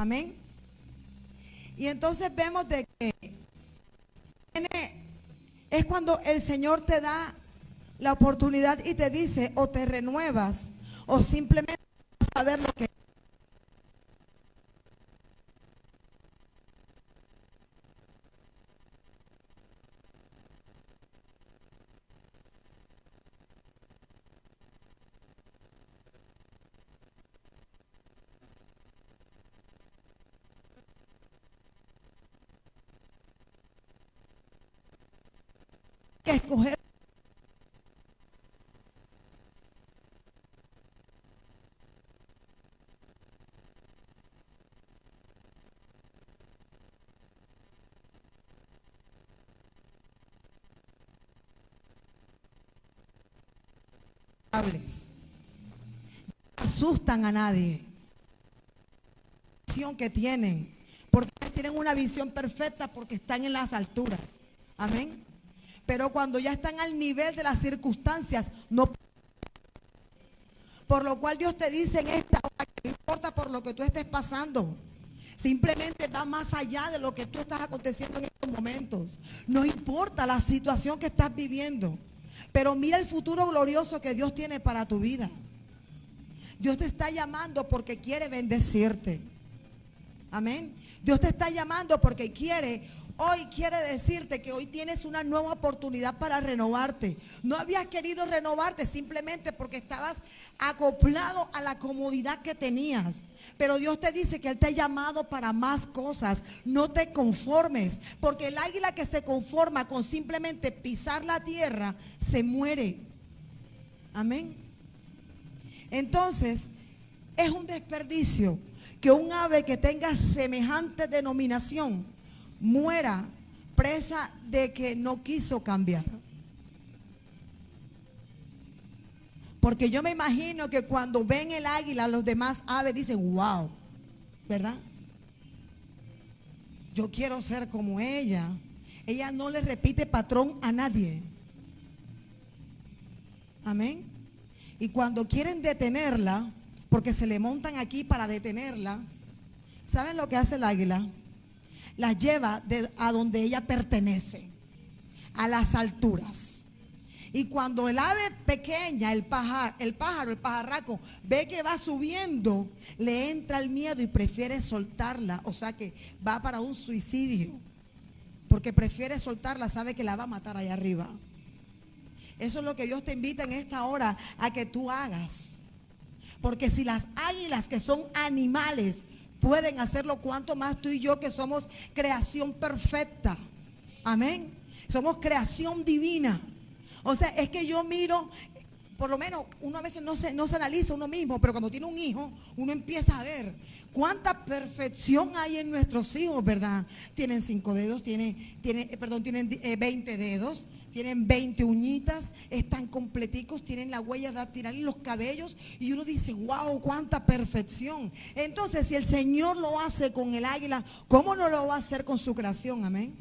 Amén. Y entonces vemos de que es cuando el Señor te da la oportunidad y te dice, o te renuevas, o simplemente vas a ver lo que hay que escoger. No asustan a nadie. La visión que tienen, porque tienen una visión perfecta porque están en las alturas. Amén. Pero cuando ya están al nivel de las circunstancias, no. Por lo cual Dios te dice en esta hora que no importa por lo que tú estés pasando. Simplemente va más allá de lo que tú estás aconteciendo en estos momentos. No importa la situación que estás viviendo. Pero mira el futuro glorioso que Dios tiene para tu vida. Dios te está llamando porque quiere bendecirte. Amén. Dios te está llamando porque hoy quiere decirte que hoy tienes una nueva oportunidad para renovarte. No habías querido renovarte simplemente porque estabas acoplado a la comodidad que tenías. Pero Dios te dice que Él te ha llamado para más cosas. No te conformes, porque el águila que se conforma con simplemente pisar la tierra se muere. Amén. Entonces, es un desperdicio que un ave que tenga semejante denominación muera presa de que no quiso cambiar. Porque yo me imagino que cuando ven el águila, los demás aves dicen, wow, ¿verdad? Yo quiero ser como ella. Ella no le repite patrón a nadie. Amén. Y cuando quieren detenerla, porque se le montan aquí para detenerla, ¿saben lo que hace el águila? Las lleva a donde ella pertenece, a las alturas. Y cuando el ave pequeña, el pajarraco, ve que va subiendo, le entra el miedo y prefiere soltarla. O sea que va para un suicidio, porque prefiere soltarla, sabe que la va a matar allá arriba. Eso es lo que Dios te invita en esta hora a que tú hagas. Porque si las águilas, que son animales, pueden hacerlo, cuanto más tú y yo, que somos creación perfecta. Amén. Somos creación divina. O sea, es que yo miro, por lo menos uno a veces no se analiza uno mismo, pero cuando tiene un hijo, uno empieza a ver cuánta perfección hay en nuestros hijos, ¿verdad? Tienen 5 dedos, tienen 20 dedos. Tienen 20 uñitas, están completicos, tienen la huella dactilar y los cabellos. Y uno dice, wow, cuánta perfección. Entonces, si el Señor lo hace con el águila, ¿cómo no lo va a hacer con su creación? Amén.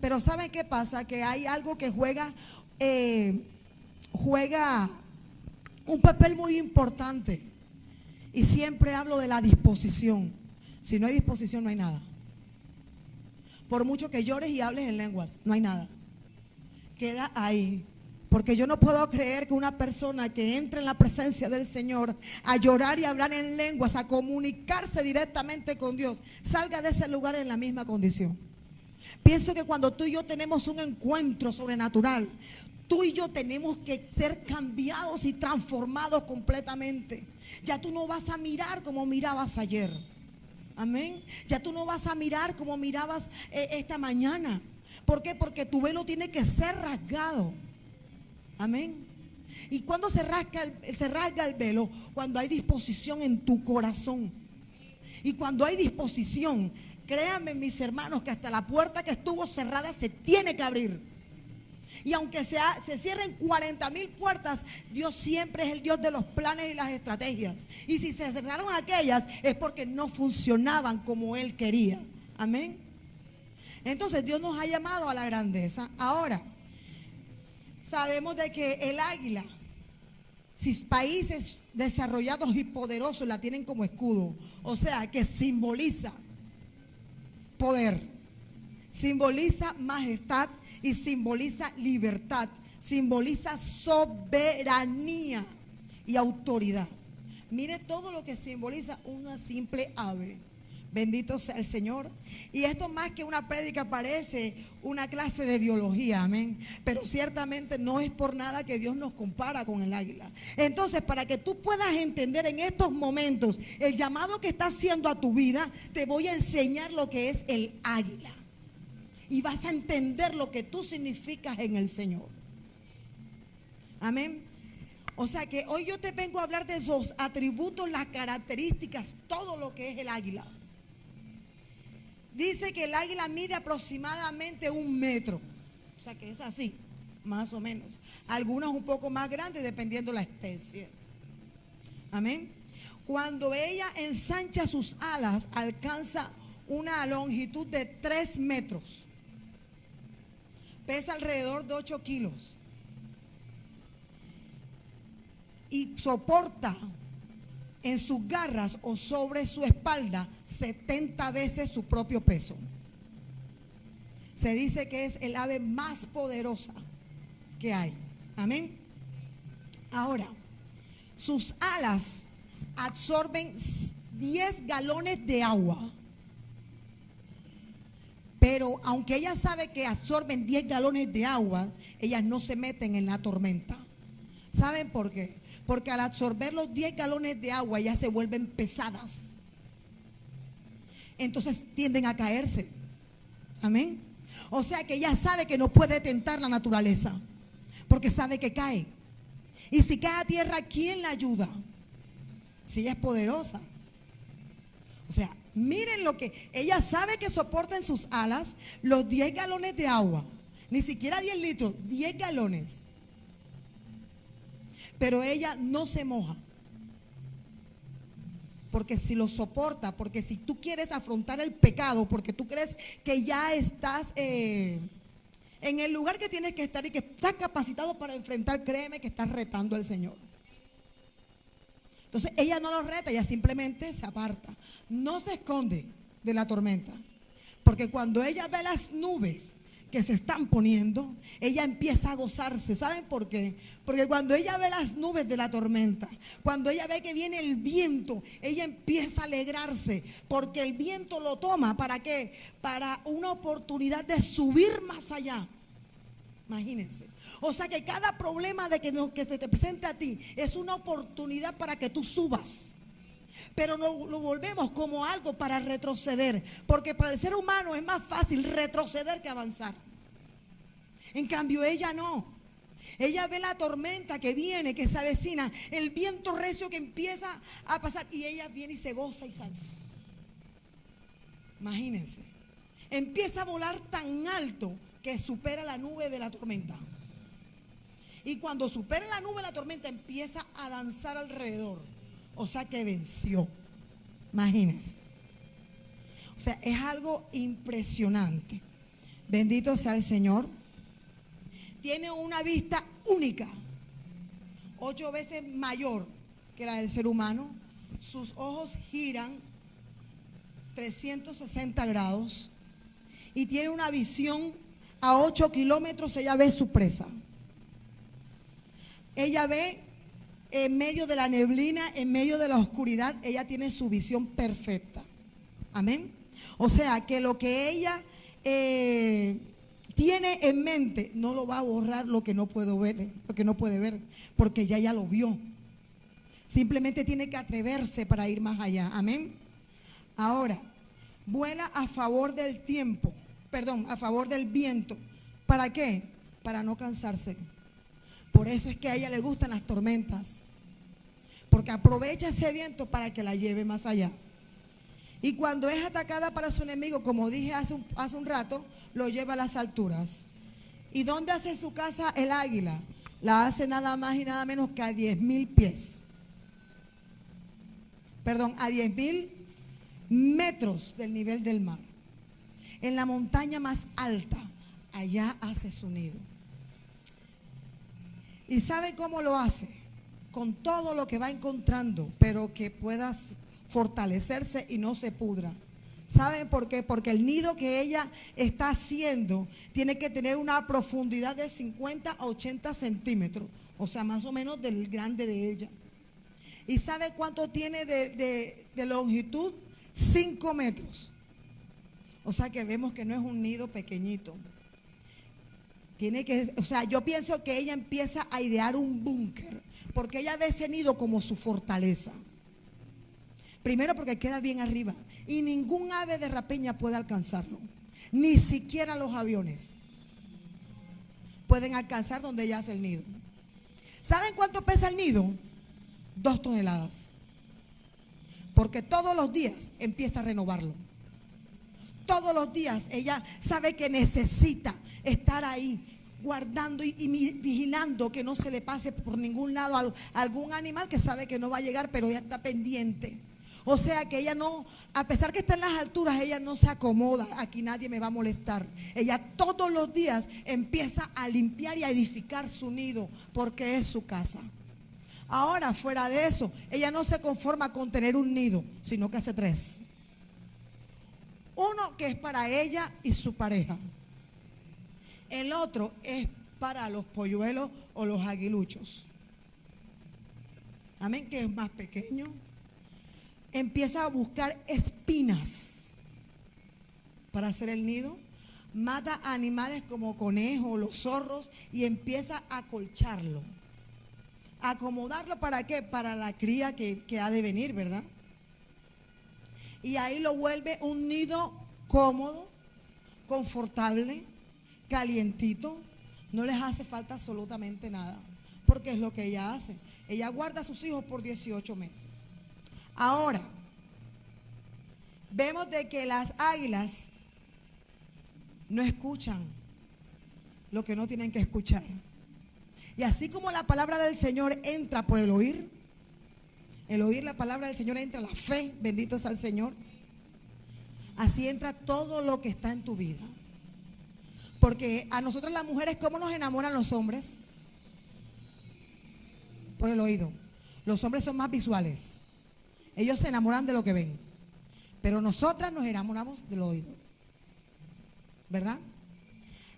Pero ¿saben qué pasa? Que hay algo que juega un papel muy importante. Y siempre hablo de la disposición. Si no hay disposición, no hay nada. Por mucho que llores y hables en lenguas, no hay nada. Queda ahí. Porque yo no puedo creer que una persona que entre en la presencia del Señor a llorar y hablar en lenguas, a comunicarse directamente con Dios, salga de ese lugar en la misma condición. Pienso que cuando tú y yo tenemos un encuentro sobrenatural, tú y yo tenemos que ser cambiados y transformados completamente. Ya tú no vas a mirar como mirabas ayer. Amén. Ya tú no vas a mirar como mirabas esta mañana. ¿Por qué? Porque tu velo tiene que ser rasgado. Amén. ¿Y cuando se rasga el velo? Cuando hay disposición en tu corazón. Y cuando hay disposición, créanme, mis hermanos, que hasta la puerta que estuvo cerrada se tiene que abrir. Y aunque se cierren 40,000 puertas, Dios siempre es el Dios de los planes y las estrategias. Y si se cerraron aquellas, es porque no funcionaban como Él quería. Amén. Entonces Dios nos ha llamado a la grandeza. Ahora, sabemos de que el águila Si países desarrollados y poderosos la tienen como escudo, o sea que simboliza poder, simboliza majestad y simboliza libertad, simboliza soberanía y autoridad. Mire todo lo que simboliza una simple ave. Bendito sea el Señor. Y esto más que una prédica parece una clase de biología, amén. Pero ciertamente no es por nada que Dios nos compara con el águila. Entonces, para que tú puedas entender en estos momentos el llamado que está haciendo a tu vida, te voy a enseñar lo que es el águila. Y vas a entender lo que tú significas en el Señor. Amén. O sea que hoy yo te vengo a hablar de esos atributos, las características, todo lo que es el águila. Dice que el águila mide aproximadamente 1 metro. O sea que es así, más o menos. Algunas un poco más grandes dependiendo la especie. Amén. Cuando ella ensancha sus alas, alcanza una longitud de 3 metros. Pesa alrededor de 8 kilos. Y soporta en sus garras o sobre su espalda 70 veces su propio peso. Se dice que es el ave más poderosa que hay. Amén. Ahora, sus alas absorben 10 galones de agua. Pero aunque ella sabe que absorben 10 galones de agua, ellas no se meten en la tormenta. ¿Saben por qué? Porque al absorber los 10 galones de agua ya se vuelven pesadas. Entonces tienden a caerse. Amén. O sea que ella sabe que no puede tentar la naturaleza, porque sabe que cae. Y si cae a tierra, ¿quién la ayuda? Si ella es poderosa. O sea, miren lo que ella sabe que soporta en sus alas los 10 galones de agua. Ni siquiera 10 litros, 10 galones. Pero ella no se moja. Porque si lo soporta, porque si tú quieres afrontar el pecado, porque tú crees que ya estás en el lugar que tienes que estar y que estás capacitado para enfrentar, créeme que estás retando al Señor. Entonces ella no lo reta, ella simplemente se aparta. No se esconde de la tormenta. Porque cuando ella ve las nubes que se están poniendo, ella empieza a gozarse. ¿Saben por qué? Porque cuando ella ve las nubes de la tormenta, cuando ella ve que viene el viento, ella empieza a alegrarse, porque el viento lo toma, ¿para qué? Para una oportunidad de subir más allá. Imagínense. O sea que cada problema de que se te presente a ti es una oportunidad para que tú subas. Pero lo volvemos como algo para retroceder, porque para el ser humano es más fácil retroceder que avanzar. En cambio ella no. Ella ve la tormenta que viene, que se avecina, el viento recio que empieza a pasar, y ella viene y se goza y sale. Imagínense. Empieza a volar tan alto que supera la nube de la tormenta. Y cuando supera la nube de la tormenta, empieza a danzar alrededor. O sea que venció. Imagínense. O sea, es algo impresionante. Bendito sea el Señor. Tiene una vista única, 8 veces mayor que la del ser humano. Sus ojos giran 360 grados y tiene una visión a 8 kilómetros. Ella ve su presa. Ella ve en medio de la neblina, en medio de la oscuridad, ella tiene su visión perfecta. Amén. O sea que lo que ella tiene en mente no lo va a borrar lo que no puede ver, porque ya lo vio. Simplemente tiene que atreverse para ir más allá. Amén. Ahora, vuela a favor del tiempo, a favor del viento. ¿Para qué? Para no cansarse. Por eso es que a ella le gustan las tormentas, porque aprovecha ese viento para que la lleve más allá. Y cuando es atacada para su enemigo, como dije hace un rato, lo lleva a las alturas. ¿Y dónde hace su casa el águila? La hace nada más y nada menos que a 10,000 pies. A 10,000 metros del nivel del mar. En la montaña más alta, allá hace su nido. ¿Y sabe cómo lo hace? con todo lo que va encontrando, pero que pueda fortalecerse y no se pudra. ¿Saben por qué? Porque el nido que ella está haciendo tiene que tener una profundidad de 50 a 80 centímetros, o sea, más o menos del grande de ella. ¿Y sabe cuánto tiene de longitud? 5 metros. O sea que vemos que no es un nido pequeñito. Yo pienso que ella empieza a idear un búnker, porque ella ve ese nido como su fortaleza. Primero porque queda bien arriba y ningún ave de rapiña puede alcanzarlo, ni siquiera los aviones pueden alcanzar donde ella hace el nido. ¿Saben cuánto pesa el nido? 2 toneladas, porque todos los días empieza a renovarlo. Todos los días ella sabe que necesita estar ahí guardando y vigilando que no se le pase por ningún lado a algún animal que sabe que no va a llegar, pero ella está pendiente. O sea que ella no, a pesar que está en las alturas, ella no se acomoda. Aquí nadie me va a molestar. Ella todos los días empieza a limpiar y a edificar su nido porque es su casa. Ahora, fuera de eso, ella no se conforma con tener un nido, sino que hace 3. Uno que es para ella y su pareja. El otro es para los polluelos o los aguiluchos. Amén, que es más pequeño. Empieza a buscar espinas para hacer el nido. Mata a animales como conejos, los zorros, y empieza a acolcharlo. Acomodarlo, ¿para qué? Para la cría que ha de venir, ¿verdad? Y ahí lo vuelve un nido cómodo, confortable, calientito. No les hace falta absolutamente nada, porque es lo que ella hace. Ella guarda a sus hijos por 18 meses. Ahora, vemos de que las águilas no escuchan lo que no tienen que escuchar. Y así como la palabra del Señor entra por el oír la palabra del Señor entra la fe, bendito sea el Señor. Así entra todo lo que está en tu vida. Porque a nosotros las mujeres, ¿cómo nos enamoran los hombres? Por el oído. Los hombres son más visuales. Ellos se enamoran de lo que ven. Pero nosotras nos enamoramos del oído. ¿Verdad?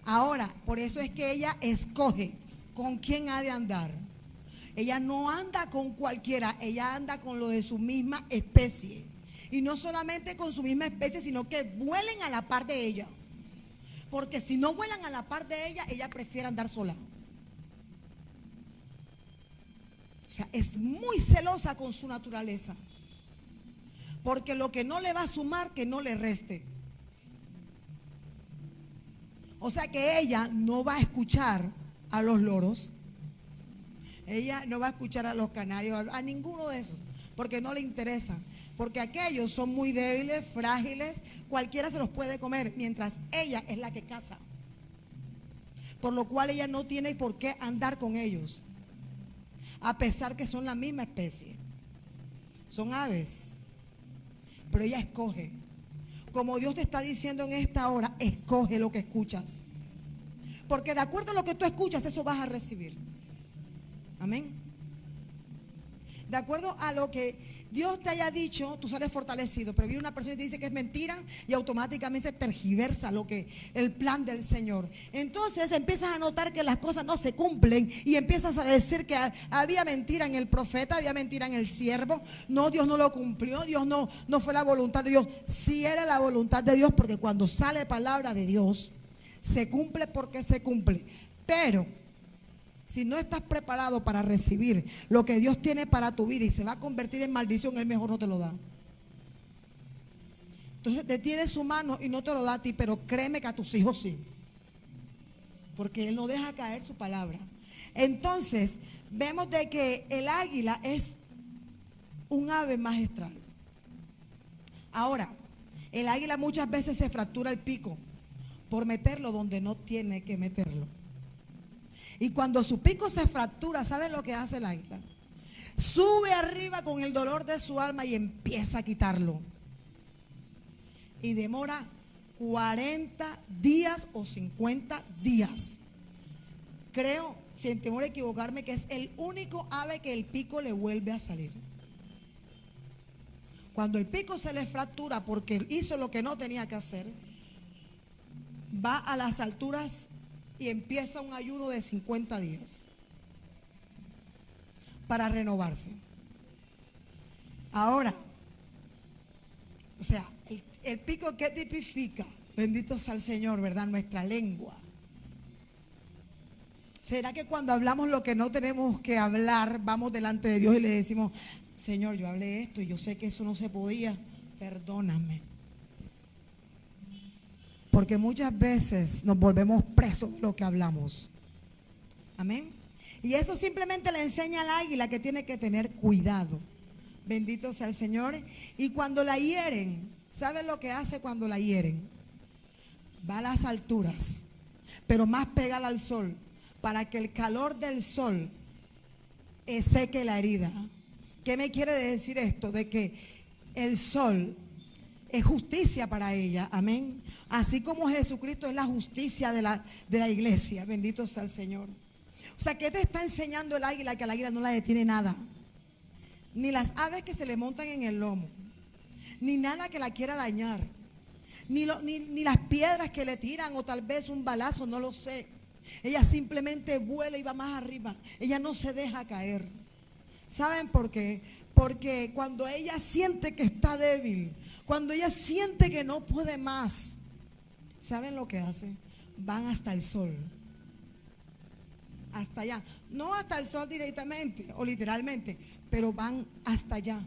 Ahora, por eso es que ella escoge con quién ha de andar. Ella no anda con cualquiera, ella anda con lo de su misma especie. Y no solamente con su misma especie, sino que vuelen a la par de ella. Porque si no vuelan a la par de ella, ella prefiere andar sola. O sea, es muy celosa con su naturaleza. Porque lo que no le va a sumar, que no le reste. O sea que ella no va a escuchar a los loros. Ella no va a escuchar a los canarios, a ninguno de esos, porque no le interesa. Porque aquellos son muy débiles, frágiles, cualquiera se los puede comer, mientras ella es la que caza. Por lo cual ella no tiene por qué andar con ellos, a pesar que son la misma especie. Son aves, pero ella escoge. Como Dios te está diciendo en esta hora, escoge lo que escuchas. Porque de acuerdo a lo que tú escuchas, eso vas a recibir. Amén. De acuerdo a lo que Dios te haya dicho, tú sales fortalecido. Pero viene una persona y te dice que es mentira y automáticamente tergiversa el plan del Señor. Entonces empiezas a notar que las cosas no se cumplen y empiezas a decir que había mentira en el profeta, había mentira en el siervo. No, Dios no lo cumplió, Dios no fue la voluntad de Dios. Sí era la voluntad de Dios, porque cuando sale palabra de Dios, se cumple porque se cumple. Pero si no estás preparado para recibir lo que Dios tiene para tu vida y se va a convertir en maldición, Él mejor no te lo da. Entonces detiene su mano y no te lo da a ti, pero créeme que a tus hijos sí. Porque Él no deja caer su palabra. Entonces vemos de que el águila es un ave magistral. Ahora, el águila muchas veces se fractura el pico por meterlo donde no tiene que meterlo. Y cuando su pico se fractura, ¿saben lo que hace el águila? Sube arriba con el dolor de su alma y empieza a quitarlo. Y demora 40 días o 50 días. Creo sin temor a equivocarme, que es el único ave que el pico le vuelve a salir. Cuando el pico se le fractura porque hizo lo que no tenía que hacer, va a las alturas y empieza un ayuno de 50 días para renovarse. Ahora, o sea, el pico, ¿qué tipifica? Bendito sea el Señor, ¿verdad? Nuestra lengua. ¿Será que cuando hablamos lo que no tenemos que hablar, vamos delante de Dios y le decimos, Señor, yo hablé esto y yo sé que eso no se podía, perdóname? Porque muchas veces nos volvemos presos de lo que hablamos. Amén. Y eso simplemente le enseña al águila que tiene que tener cuidado. Bendito sea el Señor. Y cuando la hieren, ¿saben lo que hace cuando la hieren? Va a las alturas, pero más pegada al sol, para que el calor del sol seque la herida. ¿Qué me quiere decir esto? De que el sol es justicia para ella, amén. Así como Jesucristo es la justicia de la iglesia, bendito sea el Señor. O sea, ¿qué te está enseñando el águila? Que al águila no la detiene nada, ni las aves que se le montan en el lomo, ni nada que la quiera dañar, ni las piedras que le tiran o tal vez un balazo, no lo sé. Ella simplemente vuela y va más arriba. Ella no se deja caer. ¿Saben por qué? Porque cuando ella siente que está débil, cuando ella siente que no puede más, ¿saben lo que hace? Van hasta el sol. Hasta allá. No hasta el sol directamente o literalmente, pero van hasta allá.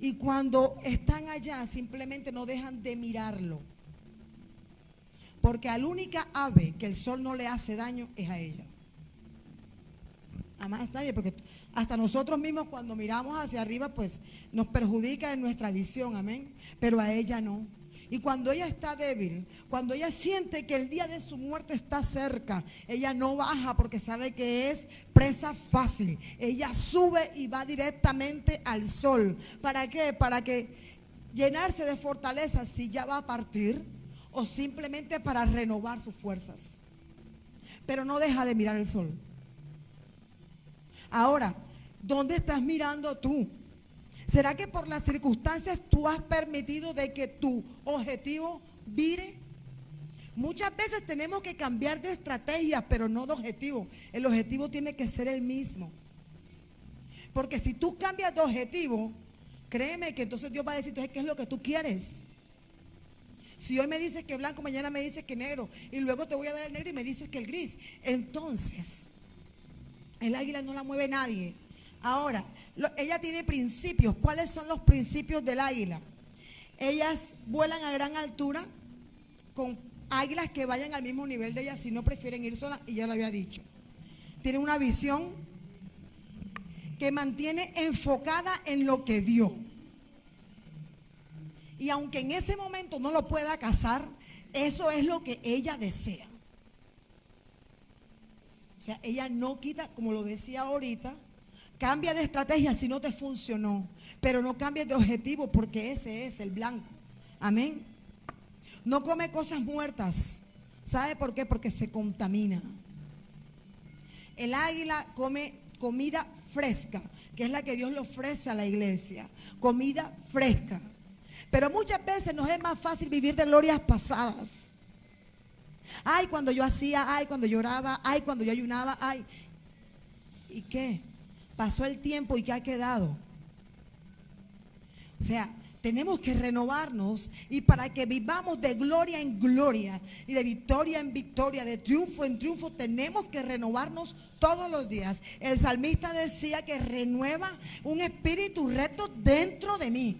Y cuando están allá, simplemente no dejan de mirarlo. Porque a la única ave que el sol no le hace daño es a ella. A más nadie, porque hasta nosotros mismos cuando miramos hacia arriba, pues nos perjudica en nuestra visión, amén. Pero a ella no. Y cuando ella está débil, cuando ella siente que el día de su muerte está cerca, ella no baja porque sabe que es presa fácil. Ella sube y va directamente al sol. ¿Para qué? Para que llenarse de fortaleza si ya va a partir, o simplemente para renovar sus fuerzas. Pero no deja de mirar el sol. Ahora, ¿dónde estás mirando tú? ¿Será que por las circunstancias tú has permitido de que tu objetivo vire? Muchas veces tenemos que cambiar de estrategia, pero no de objetivo. El objetivo tiene que ser el mismo. Porque si tú cambias de objetivo, créeme que entonces Dios va a decir, entonces, ¿qué es lo que tú quieres? Si hoy me dices que blanco, mañana me dices que negro, y luego te voy a dar el negro y me dices que el gris, entonces el águila no la mueve nadie. Ahora, ella tiene principios. ¿Cuáles son los principios del águila? Ellas vuelan a gran altura con águilas que vayan al mismo nivel de ellas, si no prefieren ir solas, y ya lo había dicho. Tiene una visión que mantiene enfocada en lo que vio. Y aunque en ese momento no lo pueda cazar, eso es lo que ella desea. O sea, ella no quita, como lo decía ahorita, cambia de estrategia si no te funcionó, pero no cambies de objetivo porque ese es el blanco. Amén. No come cosas muertas. ¿Sabe por qué? Porque se contamina. El águila come comida fresca, que es la que Dios le ofrece a la iglesia. Comida fresca. Pero muchas veces nos es más fácil vivir de glorias pasadas. Ay, cuando yo hacía, ay, cuando lloraba, ay, cuando yo ayunaba, ay. ¿Y qué? Pasó el tiempo y ¿qué ha quedado? O sea, tenemos que renovarnos, y para que vivamos de gloria en gloria y de victoria en victoria, de triunfo en triunfo, tenemos que renovarnos todos los días. El salmista decía que renueva un espíritu recto dentro de mí.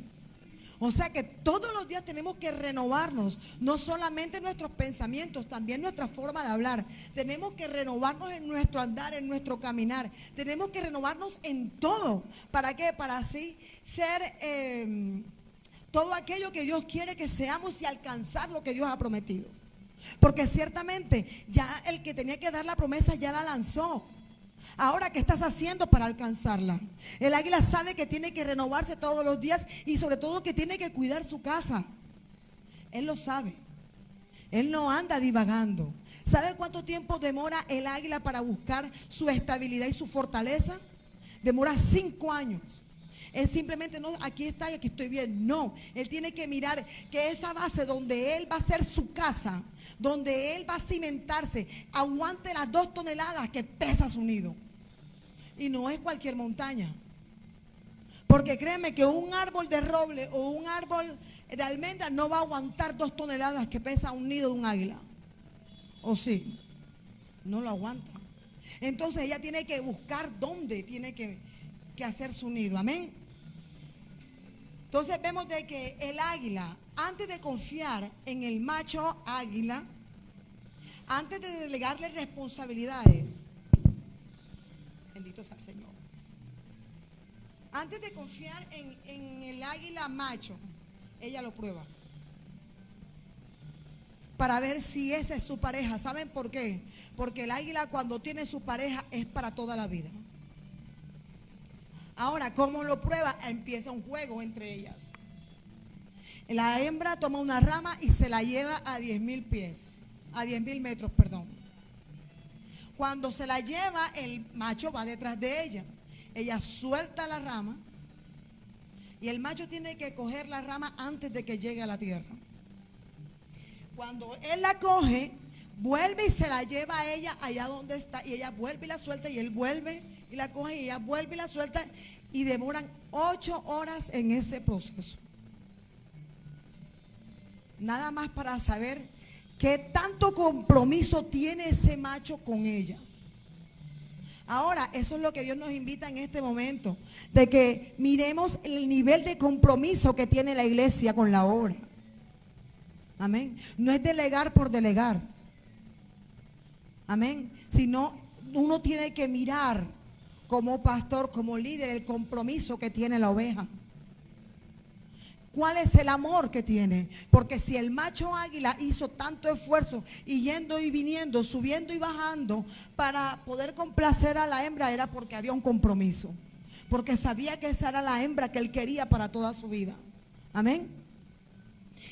O sea que todos los días tenemos que renovarnos, no solamente nuestros pensamientos, también nuestra forma de hablar. Tenemos que renovarnos en nuestro andar, en nuestro caminar. Tenemos que renovarnos en todo. ¿Para qué? Para así ser todo aquello que Dios quiere que seamos y alcanzar lo que Dios ha prometido. Porque ciertamente ya el que tenía que dar la promesa ya la lanzó. Ahora, ¿qué estás haciendo para alcanzarla? El águila sabe que tiene que renovarse todos los días y sobre todo que tiene que cuidar su casa. Él lo sabe. Él no anda divagando. ¿Sabe cuánto tiempo demora el águila para buscar su estabilidad y su fortaleza? Demora 5 años. Él simplemente no, aquí está y aquí estoy bien. No, él tiene que mirar que esa base donde él va a hacer su casa, donde él va a cimentarse, aguante las 2 toneladas que pesa su nido. Y no es cualquier montaña. Porque créeme que un árbol de roble o un árbol de almendra no va a aguantar 2 toneladas que pesa un nido de un águila. ¿O sí? No lo aguanta. Entonces ella tiene que buscar dónde tiene que hacer su nido. Amén. Entonces vemos de que el águila, antes de confiar en el macho águila, antes de delegarle responsabilidades, bendito sea el Señor, antes de confiar en el águila macho, ella lo prueba para ver si esa es su pareja. ¿Saben por qué? Porque el águila, cuando tiene su pareja, es para toda la vida. Ahora, ¿cómo lo prueba? Empieza un juego entre ellas. La hembra toma una rama y se la lleva a 10,000 pies, a 10,000 metros, perdón. Cuando se la lleva, el macho va detrás de ella. Ella suelta la rama y el macho tiene que coger la rama antes de que llegue a la tierra. Cuando él la coge, vuelve y se la lleva a ella allá donde está, y ella vuelve y la suelta, y él vuelve y la coge, y ella vuelve y la suelta, y demoran 8 horas en ese proceso. Nada más para saber qué tanto compromiso tiene ese macho con ella. Ahora, eso es lo que Dios nos invita en este momento, de que miremos el nivel de compromiso que tiene la iglesia con la obra. Amén. No es delegar por delegar. Amén. Sino uno tiene que mirar como pastor, como líder, el compromiso que tiene la oveja. ¿Cuál es el amor que tiene? Porque si el macho águila hizo tanto esfuerzo y yendo y viniendo, subiendo y bajando para poder complacer a la hembra, era porque había un compromiso. Porque sabía que esa era la hembra que él quería para toda su vida. Amén.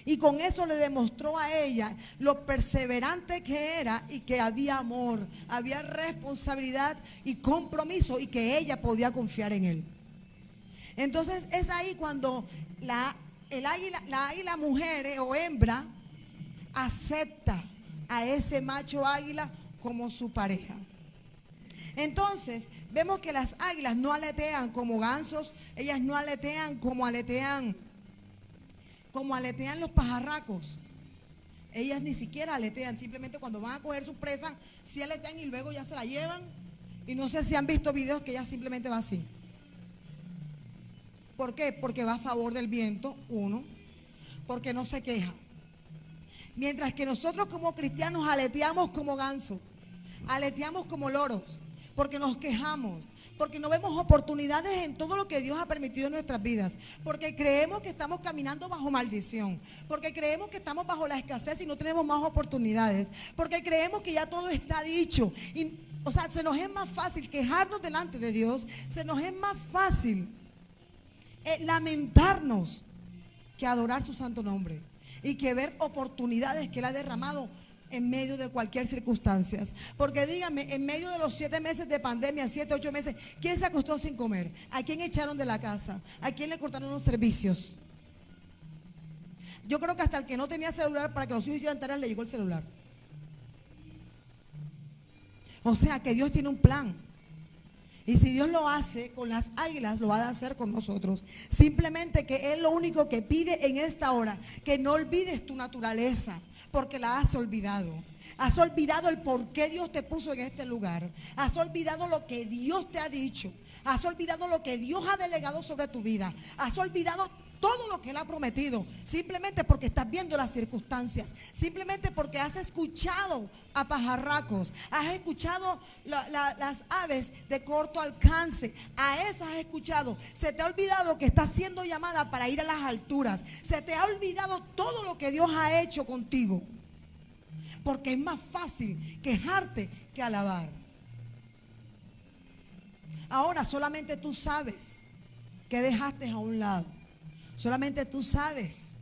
Y con eso le demostró a ella lo perseverante que era, y que había amor, había responsabilidad y compromiso, y que ella podía confiar en él. Entonces es ahí cuando la águila mujer o hembra acepta a ese macho águila como su pareja. Entonces vemos que las águilas no aletean como gansos, ellas no aletean como aletean los pajarracos. Ellas ni siquiera aletean, simplemente cuando van a coger su presa, sí aletean y luego ya se la llevan. Y no sé si han visto videos que ella simplemente va así. ¿Por qué? Porque va a favor del viento, uno, porque no se queja. Mientras que nosotros como cristianos aleteamos como gansos, aleteamos como loros, porque nos quejamos, porque no vemos oportunidades en todo lo que Dios ha permitido en nuestras vidas, porque creemos que estamos caminando bajo maldición, porque creemos que estamos bajo la escasez y no tenemos más oportunidades, porque creemos que ya todo está dicho. Y, o sea, se nos es más fácil quejarnos delante de Dios, se nos es más fácil lamentarnos que adorar su santo nombre y que ver oportunidades que Él ha derramado en medio de cualquier circunstancia. Porque díganme, en medio de los 7 meses de pandemia, 7, 8 meses, ¿quién se acostó sin comer? ¿A quién echaron de la casa? ¿A quién le cortaron los servicios? Yo creo que hasta el que no tenía celular para que los hijos hicieran tareas le llegó el celular. O sea que Dios tiene un plan. Y si Dios lo hace con las águilas, lo va a hacer con nosotros. Simplemente que Él lo único que pide en esta hora, que no olvides tu naturaleza, porque la has olvidado. Has olvidado el por qué Dios te puso en este lugar. Has olvidado lo que Dios te ha dicho. Has olvidado lo que Dios ha delegado sobre tu vida. Has olvidado todo lo que Él ha prometido, simplemente porque estás viendo las circunstancias, simplemente porque has escuchado a pajarracos, has escuchado las aves de corto alcance, a esas has escuchado. Se te ha olvidado que estás siendo llamada para ir a las alturas. Se te ha olvidado todo lo que Dios ha hecho contigo, porque es más fácil quejarte que alabar. Ahora solamente tú sabes que dejaste a un lado. Solamente tú sabes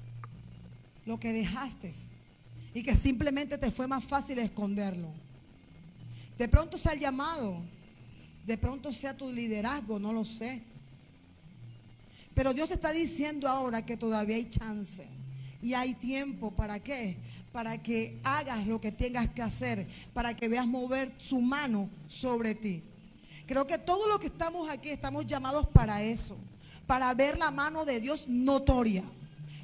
lo que dejaste y que simplemente te fue más fácil esconderlo. De pronto sea el llamado, de pronto sea tu liderazgo, no lo sé. Pero Dios te está diciendo ahora que todavía hay chance y hay tiempo. ¿Para qué? Para que hagas lo que tengas que hacer, para que veas mover su mano sobre ti. Creo que todos los que estamos aquí estamos llamados para eso, para ver la mano de Dios notoria.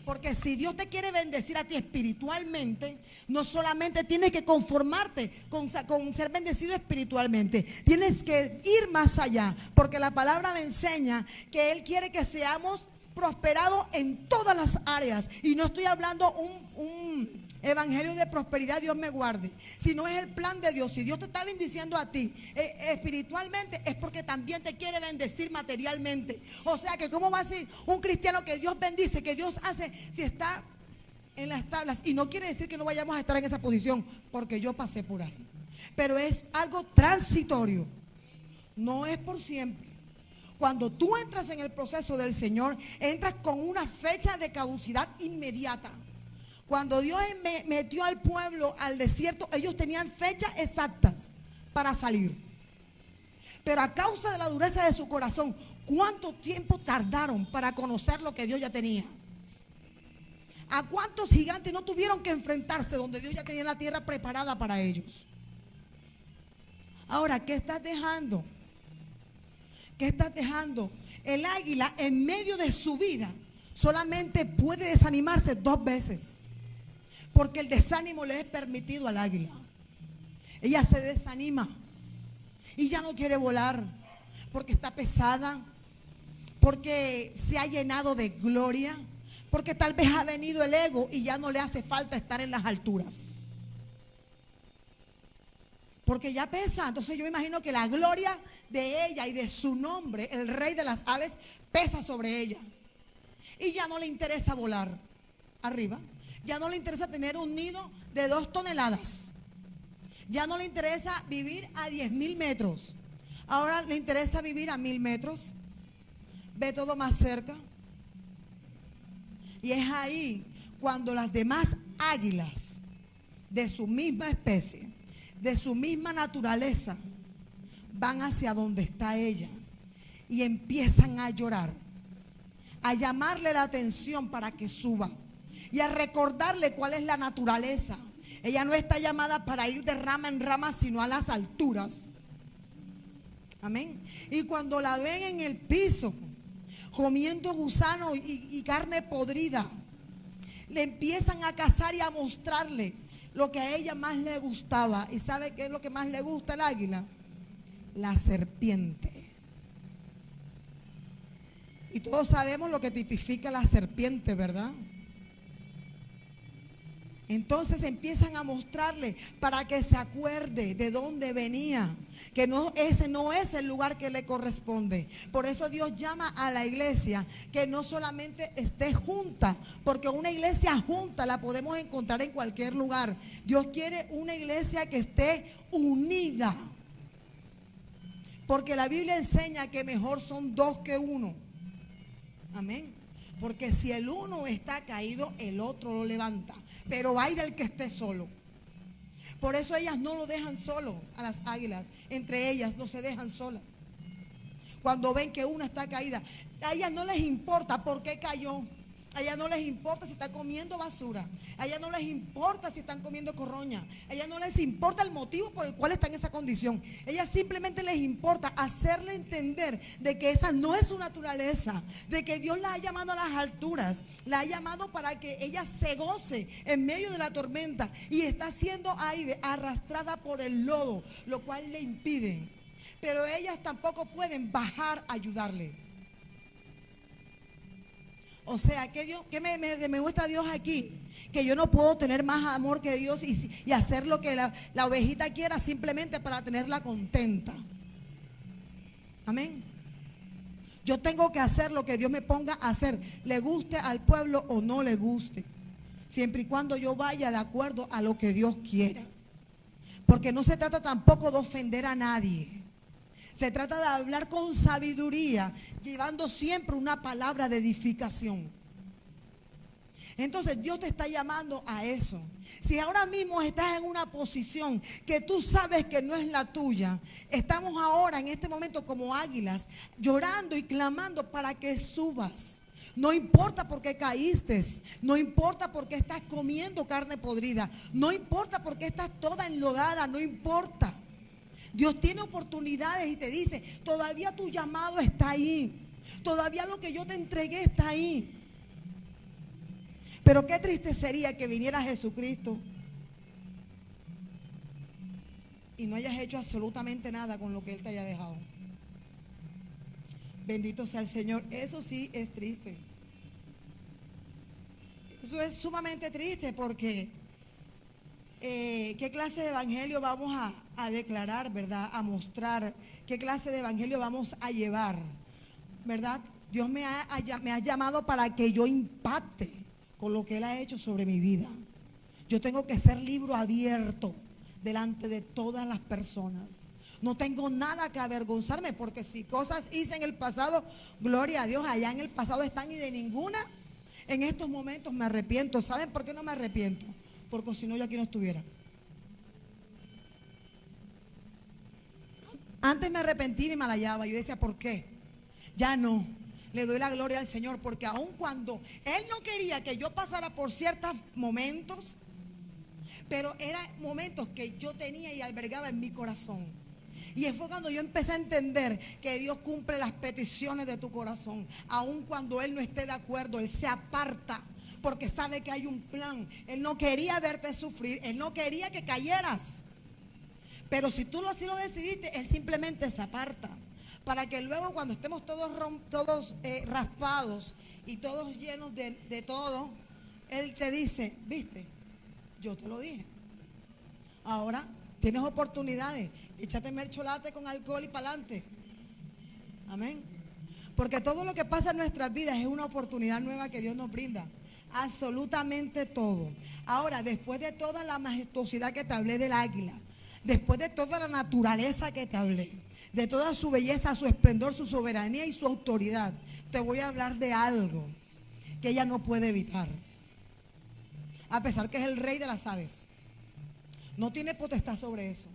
Porque si Dios te quiere bendecir a ti espiritualmente, no solamente tienes que conformarte con ser bendecido espiritualmente, tienes que ir más allá, porque la palabra me enseña que Él quiere que seamos prosperados en todas las áreas. Y no estoy hablando un evangelio de prosperidad, Dios me guarde, sino es el plan de Dios. Si Dios te está bendiciendo a ti espiritualmente, es porque también te quiere bendecir materialmente. O sea que ¿cómo va a ser un cristiano que Dios bendice, que Dios hace, si está en las tablas? Y no quiere decir que no vayamos a estar en esa posición, porque yo pasé por ahí, pero es algo transitorio, no es por siempre. Cuando tú entras en el proceso del Señor, entras con una fecha de caducidad inmediata. Cuando Dios metió al pueblo al desierto, ellos tenían fechas exactas para salir. Pero a causa de la dureza de su corazón, ¿cuánto tiempo tardaron para conocer lo que Dios ya tenía? ¿A cuántos gigantes no tuvieron que enfrentarse donde Dios ya tenía la tierra preparada para ellos? Ahora, ¿qué estás dejando? ¿Qué estás dejando? El águila en medio de su vida solamente puede desanimarse 2 veces. Porque el desánimo le es permitido al águila. Ella se desanima y ya no quiere volar porque está pesada, porque se ha llenado de gloria, porque tal vez ha venido el ego y ya no le hace falta estar en las alturas. Porque ya pesa. Entonces yo me imagino que la gloria de ella y de su nombre, el rey de las aves, pesa sobre ella. Y ya no le interesa volar arriba. Ya no le interesa tener un nido de 2 toneladas. Ya no le interesa vivir a 10.000 metros. Ahora le interesa vivir a 1.000 metros. Ve todo más cerca. Y es ahí cuando las demás águilas de su misma especie, de su misma naturaleza, van hacia donde está ella y empiezan a llorar, a llamarle la atención para que suba y a recordarle cuál es la naturaleza. Ella no está llamada para ir de rama en rama, sino a las alturas. Amén. Y cuando la ven en el piso comiendo gusano y carne podrida, le empiezan a cazar y a mostrarle lo que a ella más le gustaba. ¿Y sabe qué es lo que más le gusta al águila? La serpiente. Y todos sabemos lo que tipifica la serpiente, ¿verdad? Entonces empiezan a mostrarle para que se acuerde de dónde venía, que ese no es el lugar que le corresponde. Por eso Dios llama a la iglesia que no solamente esté junta, porque una iglesia junta la podemos encontrar en cualquier lugar. Dios quiere una iglesia que esté unida, porque la Biblia enseña que mejor son 2 que 1. Amén. Porque si el uno está caído, el otro lo levanta. Pero hay del que esté solo. Por eso ellas no lo dejan solo a las águilas. Entre ellas no se dejan solas. Cuando ven que una está caída, a ellas no les importa por qué cayó. A ellas no les importa si está comiendo basura. A ellas no les importa si están comiendo corroña. A ellas no les importa el motivo por el cual están en esa condición. A ellas simplemente les importa hacerle entender de que esa no es su naturaleza, de que Dios la ha llamado a las alturas, la ha llamado para que ella se goce en medio de la tormenta y está siendo ahí arrastrada por el lodo, lo cual le impide. Pero ellas tampoco pueden bajar a ayudarle. O sea, ¿qué me muestra Dios aquí? Que yo no puedo tener más amor que Dios y hacer lo que la ovejita quiera simplemente para tenerla contenta. Amén. Yo tengo que hacer lo que Dios me ponga a hacer, le guste al pueblo o no le guste, siempre y cuando yo vaya de acuerdo a lo que Dios quiera. Porque no se trata tampoco de ofender a nadie. Se trata de hablar con sabiduría, llevando siempre una palabra de edificación. Entonces Dios te está llamando a eso. Si ahora mismo estás en una posición que tú sabes que no es la tuya, estamos ahora en este momento como águilas, llorando y clamando para que subas. No importa por qué caíste, no importa por qué estás comiendo carne podrida, no importa por qué estás toda enlodada, no importa. Dios tiene oportunidades y te dice, todavía tu llamado está ahí, todavía lo que yo te entregué está ahí. Pero qué triste sería que viniera Jesucristo y no hayas hecho absolutamente nada con lo que Él te haya dejado. Bendito sea el Señor. Eso sí es triste. Eso es sumamente triste porque ¿qué clase de evangelio vamos a declarar, verdad? A mostrar. ¿Qué clase de evangelio vamos a llevar? ¿Verdad? Dios me ha llamado para que yo impacte con lo que Él ha hecho sobre mi vida. Yo tengo que ser libro abierto delante de todas las personas. No tengo nada que avergonzarme, porque si cosas hice en el pasado, gloria a Dios, allá en el pasado están, y de ninguna en estos momentos me arrepiento. ¿Saben por qué no me arrepiento? Porque si no, yo aquí no estuviera. Antes me arrepentí y me malhallaba. Yo decía, ¿por qué? Ya no. Le doy la gloria al Señor, porque aun cuando Él no quería que yo pasara por ciertos momentos, pero eran momentos que yo tenía y albergaba en mi corazón. Y fue cuando yo empecé a entender que Dios cumple las peticiones de tu corazón. Aun cuando Él no esté de acuerdo, Él se aparta, porque sabe que hay un plan. Él no quería verte sufrir, Él no quería que cayeras. Pero si tú así lo decidiste, Él simplemente se aparta, para que luego, cuando estemos todos raspados y todos llenos de todo, Él te dice, viste, yo te lo dije. Ahora tienes oportunidades, échate mercholate con alcohol y para adelante. Amén. Porque todo lo que pasa en nuestras vidas es una oportunidad nueva que Dios nos brinda. Absolutamente todo. Ahora, después de toda la majestuosidad que te hablé del águila, después de toda la naturaleza que te hablé, de toda su belleza, su esplendor, su soberanía y su autoridad, te voy a hablar de algo que ella no puede evitar. A pesar que es el rey de las aves, no tiene potestad sobre eso.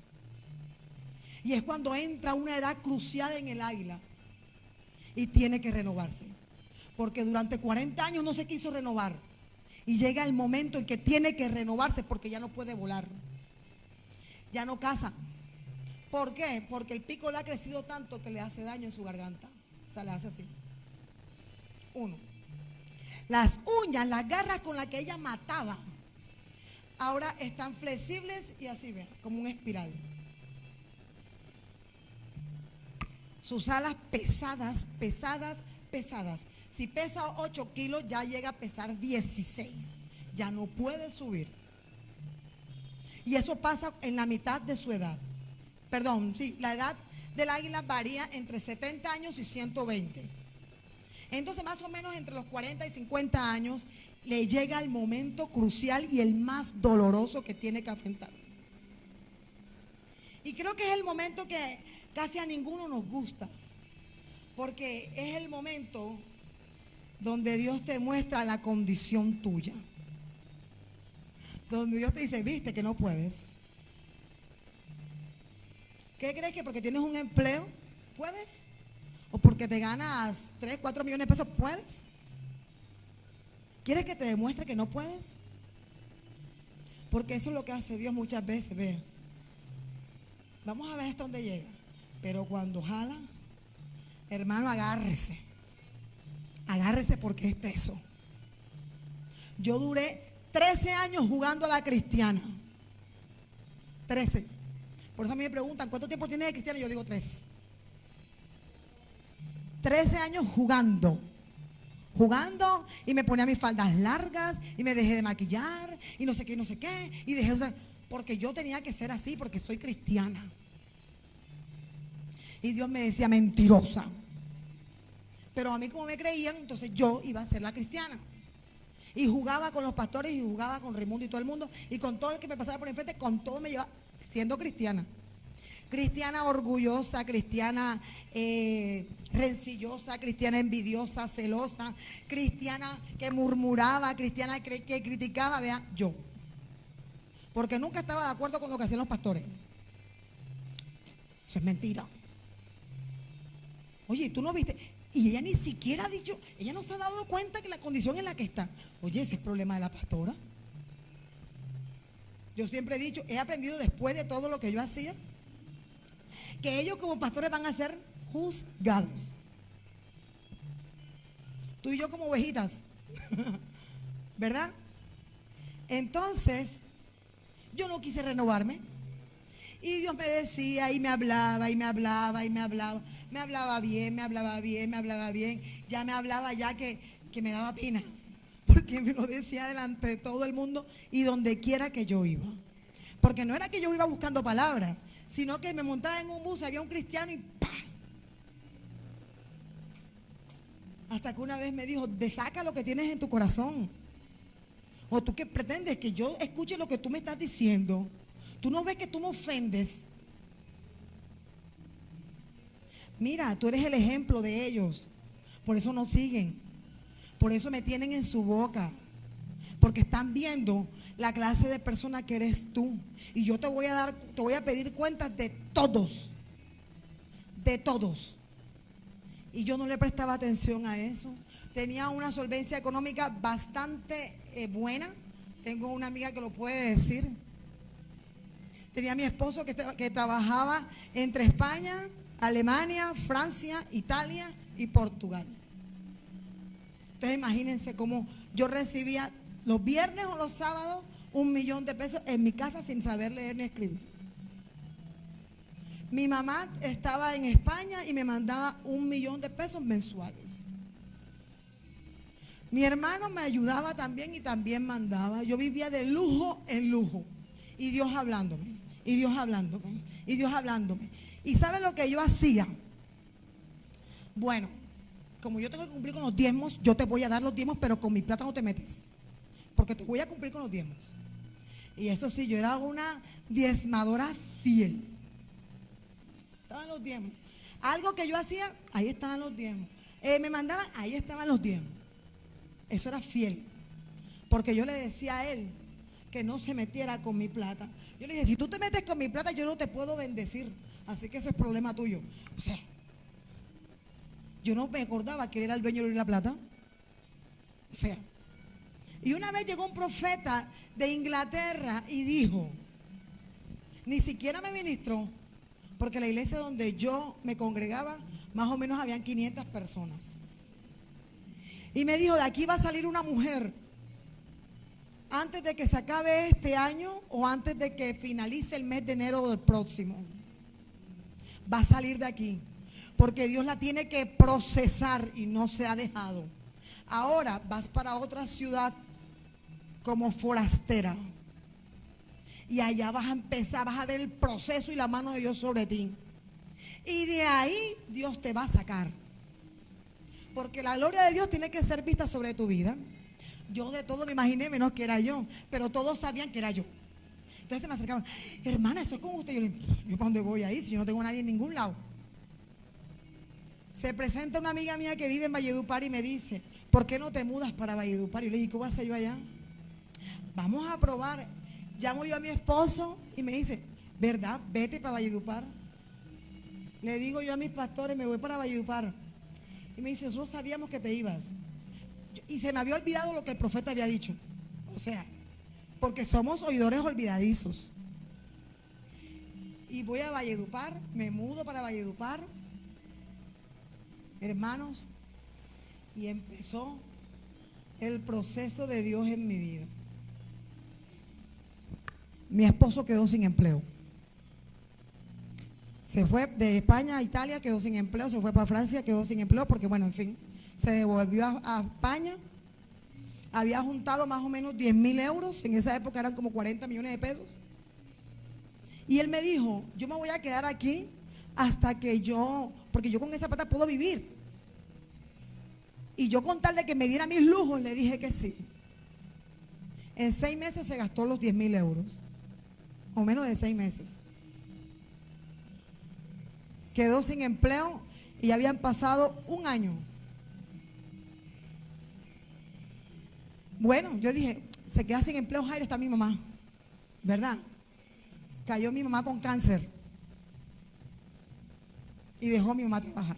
Y es cuando entra una edad crucial en el águila y tiene que renovarse, porque durante 40 años no se quiso renovar, y llega el momento en que tiene que renovarse, porque ya no puede volar, ya no caza. ¿Por qué? Porque el pico le ha crecido tanto que le hace daño en su garganta. O sea, le hace así. Uno. Las uñas, las garras con las que ella mataba, ahora están flexibles y así, ven, como un espiral. Sus alas pesadas, pesadas, pesadas. Si pesa 8 kilos, ya llega a pesar 16. Ya no puede subir. Y eso pasa en la mitad de su edad. Perdón, sí, la edad del águila varía entre 70 años y 120. Entonces, más o menos entre los 40 y 50 años, le llega el momento crucial y el más doloroso que tiene que afrontar. Y creo que es el momento que casi a ninguno nos gusta, porque es el momento donde Dios te muestra la condición tuya. Donde Dios te dice, viste que no puedes. ¿Qué crees que porque tienes un empleo puedes? ¿O porque te ganas 3, 4 millones de pesos puedes? ¿Quieres que te demuestre que no puedes? Porque eso es lo que hace Dios muchas veces, ve. Vamos a ver hasta dónde llega. Pero cuando jala, hermano, agárrese. Agárrese, porque es teso. Yo duré 13 años jugando a la cristiana. 13. Por eso a mí me preguntan, ¿cuánto tiempo tienes de cristiana? Yo digo 3. 13 años jugando. Jugando, y me ponía mis faldas largas y me dejé de maquillar y no sé qué, y dejé de usar, porque yo tenía que ser así, porque soy cristiana. Y Dios me decía, mentirosa. Pero a mí, como me creían, entonces yo iba a ser la cristiana. Y jugaba con los pastores y jugaba con Raimundo y todo el mundo, y con todo el que me pasara por enfrente, con todo me llevaba siendo cristiana. cristiana orgullosa, cristiana rencillosa, cristiana envidiosa, celosa, cristiana que murmuraba, cristiana que criticaba, vea, yo. Porque nunca estaba de acuerdo con lo que hacían los pastores. Eso es mentira. Oye, ¿tú no viste? Y ella ni siquiera ha dicho, ella no se ha dado cuenta que la condición en la que está. Oye, ese es el problema de la pastora. Yo siempre he dicho, he aprendido después de todo lo que yo hacía, que ellos como pastores van a ser juzgados. Tú y yo como ovejitas, ¿verdad? Entonces, yo no quise renovarme. Y Dios me decía y me hablaba y me hablaba y me hablaba. Me hablaba bien, me hablaba bien, me hablaba bien. Ya me hablaba ya que me daba pena. Porque me lo decía delante de todo el mundo y donde quiera que yo iba. Porque no era que yo iba buscando palabras, sino que me montaba en un bus, había un cristiano y ¡pah! Hasta que una vez me dijo, saca lo que tienes en tu corazón. O tú que pretendes que yo escuche lo que tú me estás diciendo. Tú no ves que tú me ofendes. Mira, tú eres el ejemplo de ellos. Por eso no siguen. Por eso me tienen en su boca. Porque están viendo la clase de persona que eres tú. Y yo te voy a pedir cuentas de todos. De todos. Y yo no le prestaba atención a eso. Tenía una solvencia económica bastante buena. Tengo una amiga que lo puede decir. Tenía a mi esposo que trabajaba entre España, Alemania, Francia, Italia y Portugal. Entonces imagínense cómo yo recibía los viernes o los sábados 1 millón de pesos en mi casa sin saber leer ni escribir. Mi mamá estaba en España y me mandaba 1 millón de pesos mensuales. Mi hermano me ayudaba también y también mandaba. Yo vivía de lujo en lujo. Y Dios hablándome, y Dios hablándome, y Dios hablándome. ¿Y saben lo que yo hacía? Bueno, como yo tengo que cumplir con los diezmos, yo te voy a dar los diezmos, pero con mi plata no te metes. Porque te voy a cumplir con los diezmos. Y eso sí, yo era una diezmadora fiel. Estaban los diezmos. Algo que yo hacía, ahí estaban los diezmos. Me mandaban, ahí estaban los diezmos. Eso era fiel. Porque yo le decía a él que no se metiera con mi plata. Yo le dije, si tú te metes con mi plata, yo no te puedo bendecir. Así que eso es problema tuyo. O sea, yo no me acordaba que él era el dueño de la plata. O sea, y una vez llegó un profeta de Inglaterra y dijo, ni siquiera me ministró, porque la iglesia donde yo me congregaba, más o menos habían 500 personas. Y me dijo, de aquí va a salir una mujer, antes de que se acabe este año o antes de que finalice el mes de enero del próximo. Va a salir de aquí, porque Dios la tiene que procesar y no se ha dejado. Ahora vas para otra ciudad como forastera y allá vas a empezar, vas a ver el proceso y la mano de Dios sobre ti. Y de ahí Dios te va a sacar, porque la gloria de Dios tiene que ser vista sobre tu vida. Yo de todo me imaginé menos que era yo, pero todos sabían que era yo. Entonces se me acercaban, hermana, eso es con usted. Yo le dije, ¿yo para dónde voy ahí si yo no tengo a nadie en ningún lado? Se presenta una amiga mía que vive en Valledupar y me dice, ¿por qué no te mudas para Valledupar? Y le dije, ¿qué voy a hacer yo allá? Vamos a probar. Llamo yo a mi esposo y me dice, ¿verdad? Vete para Valledupar. Le digo yo a mis pastores, me voy para Valledupar. Y me dice, nosotros sabíamos que te ibas. Y se me había olvidado lo que el profeta había dicho. O sea, porque somos oidores olvidadizos. Y voy a Valledupar, me mudo para Valledupar, hermanos, y empezó el proceso de Dios en mi vida. Mi esposo quedó sin empleo. Se fue de España a Italia, quedó sin empleo, se fue para Francia, quedó sin empleo, porque bueno, en fin, se devolvió a España. Había juntado más o menos 10.000 euros, en esa época eran como 40 millones de pesos. Y él me dijo, yo me voy a quedar aquí hasta que porque yo con esa plata puedo vivir. Y yo con tal de que me diera mis lujos, le dije que sí. En 6 meses se gastó los 10.000 euros, o menos de 6 meses. quedó sin empleo y ya habían pasado un año. Bueno, yo dije, se queda sin empleo Jairo, está mi mamá, ¿verdad? Cayó mi mamá con cáncer y dejó a mi mamá trabajar.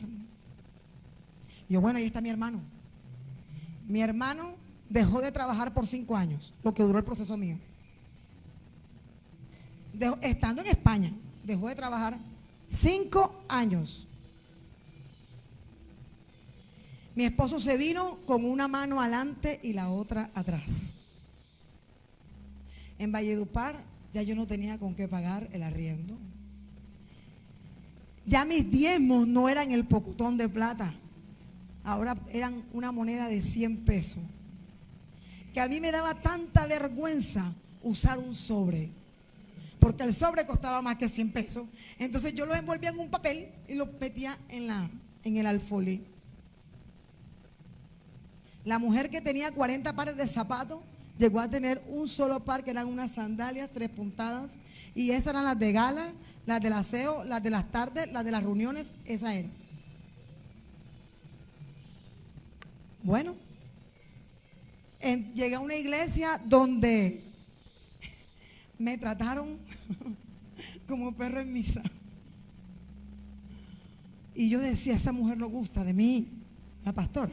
Yo, bueno, ahí está mi hermano. Mi hermano dejó de trabajar por 5 años, lo que duró el proceso mío. Estando en España, dejó de trabajar 5 años. Mi esposo se vino con una mano adelante y la otra atrás. En Valledupar ya yo no tenía con qué pagar el arriendo. Ya mis diezmos no eran el pocotón de plata, ahora eran una moneda de 100 pesos. Que a mí me daba tanta vergüenza usar un sobre, porque el sobre costaba más que 100 pesos. Entonces yo lo envolvía en un papel y lo metía en el alfolí. La mujer que tenía 40 pares de zapatos llegó a tener un solo par, que eran unas sandalias 3 puntadas, y esas eran las de gala, las del aseo, las de las tardes, las de las reuniones, esa era. Bueno, llegué a una iglesia donde me trataron como perro en misa. Y yo decía, esa mujer no gusta de mí, la pastora.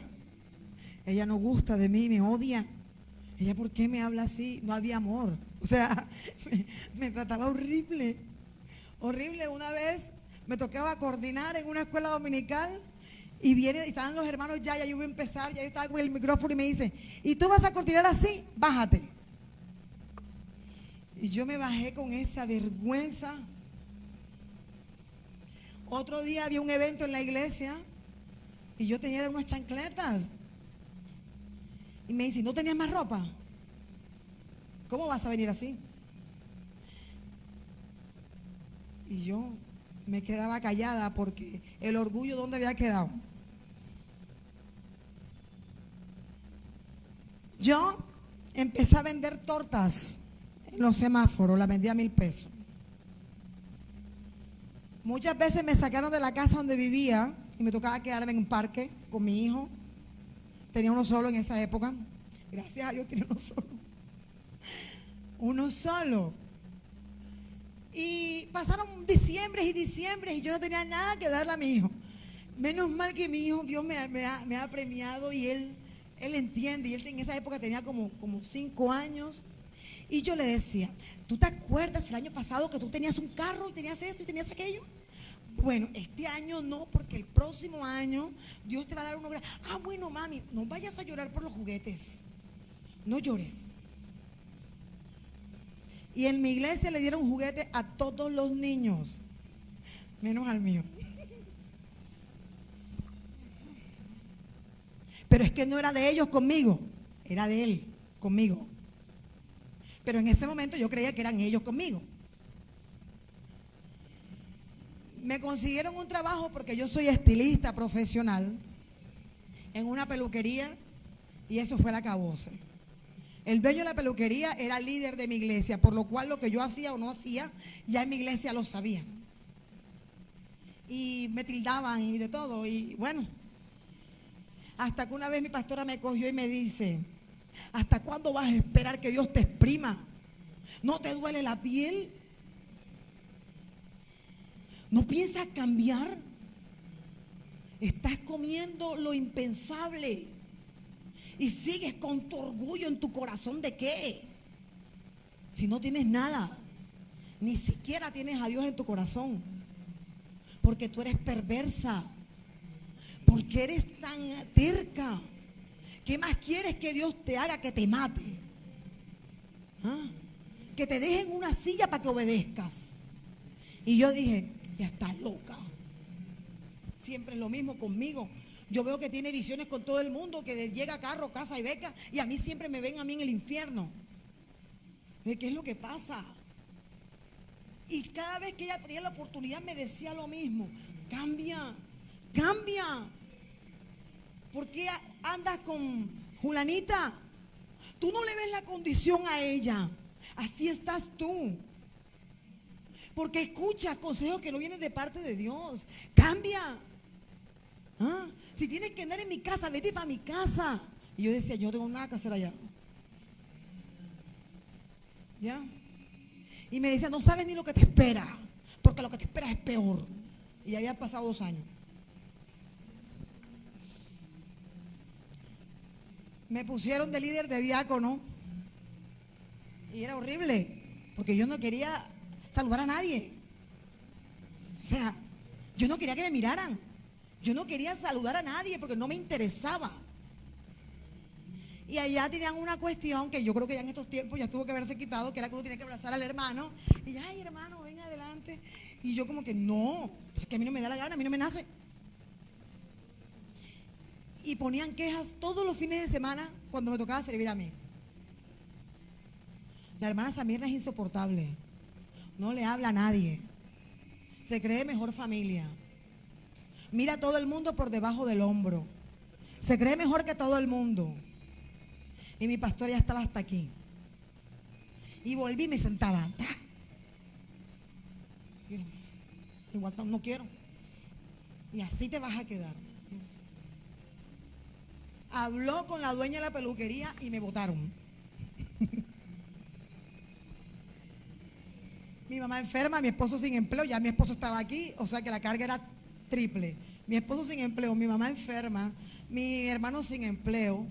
Ella no gusta de mí, me odia. Ella, ¿por qué me habla así? No había amor. O sea, me trataba horrible. Horrible. Una vez me tocaba coordinar en una escuela dominical y estaban los hermanos ya yo iba a empezar, ya yo estaba con el micrófono y me dice, ¿y tú vas a coordinar así? Bájate. Y yo me bajé con esa vergüenza. Otro día había un evento en la iglesia y yo tenía unas chancletas. Y me dice, ¿no tenías más ropa? ¿Cómo vas a venir así? Y yo me quedaba callada porque el orgullo, ¿dónde había quedado? Yo empecé a vender tortas en los semáforos, las vendía a 1,000 pesos. Muchas veces me sacaron de la casa donde vivía y me tocaba quedarme en un parque con mi hijo. Tenía uno solo en esa época. Gracias a Dios tenía uno solo. Uno solo. Y pasaron diciembre y yo no tenía nada que darle a mi hijo. Menos mal que mi hijo, Dios me ha premiado y él entiende. Y él en esa época tenía como 5 años. Y yo le decía, ¿tú te acuerdas el año pasado que tú tenías un carro y tenías esto y tenías aquello? Bueno, este año no, porque el próximo año Dios te va a dar uno grande. Ah, bueno, mami, no vayas a llorar por los juguetes. No llores. Y en mi iglesia le dieron juguete a todos los niños, menos al mío. Pero es que no era de ellos conmigo, era de él conmigo. Pero en ese momento yo creía que eran ellos conmigo. Me consiguieron un trabajo porque yo soy estilista profesional en una peluquería y eso fue el acabose. El dueño de la peluquería era líder de mi iglesia, por lo cual lo que yo hacía o no hacía, ya en mi iglesia lo sabían. Y me tildaban y de todo. Y bueno, hasta que una vez mi pastora me cogió y me dice, ¿hasta cuándo vas a esperar que Dios te exprima? ¿No te duele la piel? ¿No piensas cambiar? Estás comiendo lo impensable y sigues con tu orgullo en tu corazón. ¿De qué? Si no tienes nada, ni siquiera tienes a Dios en tu corazón, porque tú eres perversa, porque eres tan terca. ¿Qué más quieres que Dios te haga? Que te mate, ¿ah? Que te dejen una silla para que obedezcas. Y yo dije, ya está loca. Siempre es lo mismo conmigo. Yo veo que tiene visiones con todo el mundo, que llega carro, casa y beca, y a mí siempre me ven a mí en el infierno. ¿De qué es lo que pasa? Y cada vez que ella tenía la oportunidad me decía lo mismo. Cambia, cambia. ¿Por qué andas con Julanita? Tú no le ves la condición a ella. Así estás tú. Porque escucha consejos que no vienen de parte de Dios. Cambia. ¿Ah? Si tienes que andar en mi casa, vete para mi casa. Y yo decía, yo no tengo nada que hacer allá. ¿Ya? Y me decía, no sabes ni lo que te espera, porque lo que te espera es peor. Y había pasado 2 años. Me pusieron de líder de diácono. Y era horrible, porque yo no quería saludar a nadie. O sea, yo no quería que me miraran. Yo no quería saludar a nadie porque no me interesaba. Y allá tenían una cuestión que yo creo que ya en estos tiempos ya tuvo que haberse quitado, que era que uno tenía que abrazar al hermano. Y ay, hermano, ven adelante. Y yo como que no, pues es que a mí no me da la gana, a mí no me nace. Y ponían quejas todos los fines de semana cuando me tocaba servir a mí. La hermana Samirna es insoportable. No le habla a nadie. Se cree mejor familia. Mira a todo el mundo por debajo del hombro. Se cree mejor que todo el mundo. Y mi pastor ya estaba hasta aquí. Y volví y me sentaba. Igual no quiero. Y así te vas a quedar. Habló con la dueña de la peluquería y me botaron. Mi mamá enferma, mi esposo sin empleo. Ya mi esposo estaba aquí, o sea que la carga era triple. Mi esposo sin empleo, mi mamá enferma, mi hermano sin empleo.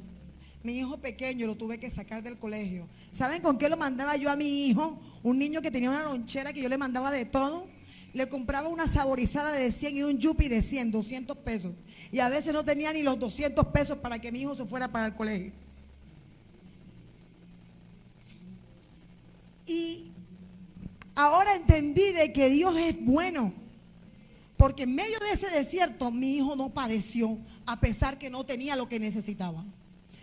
Mi hijo pequeño lo tuve que sacar del colegio. ¿Saben con qué lo mandaba yo a mi hijo? Un niño que tenía una lonchera que yo le mandaba de todo. Le compraba una saborizada de 100 y un yupi de 100, 200 pesos. Y a veces no tenía ni los 200 pesos para que mi hijo se fuera para el colegio. Y ahora entendí de que Dios es bueno. Porque en medio de ese desierto mi hijo no padeció, a pesar que no tenía lo que necesitaba.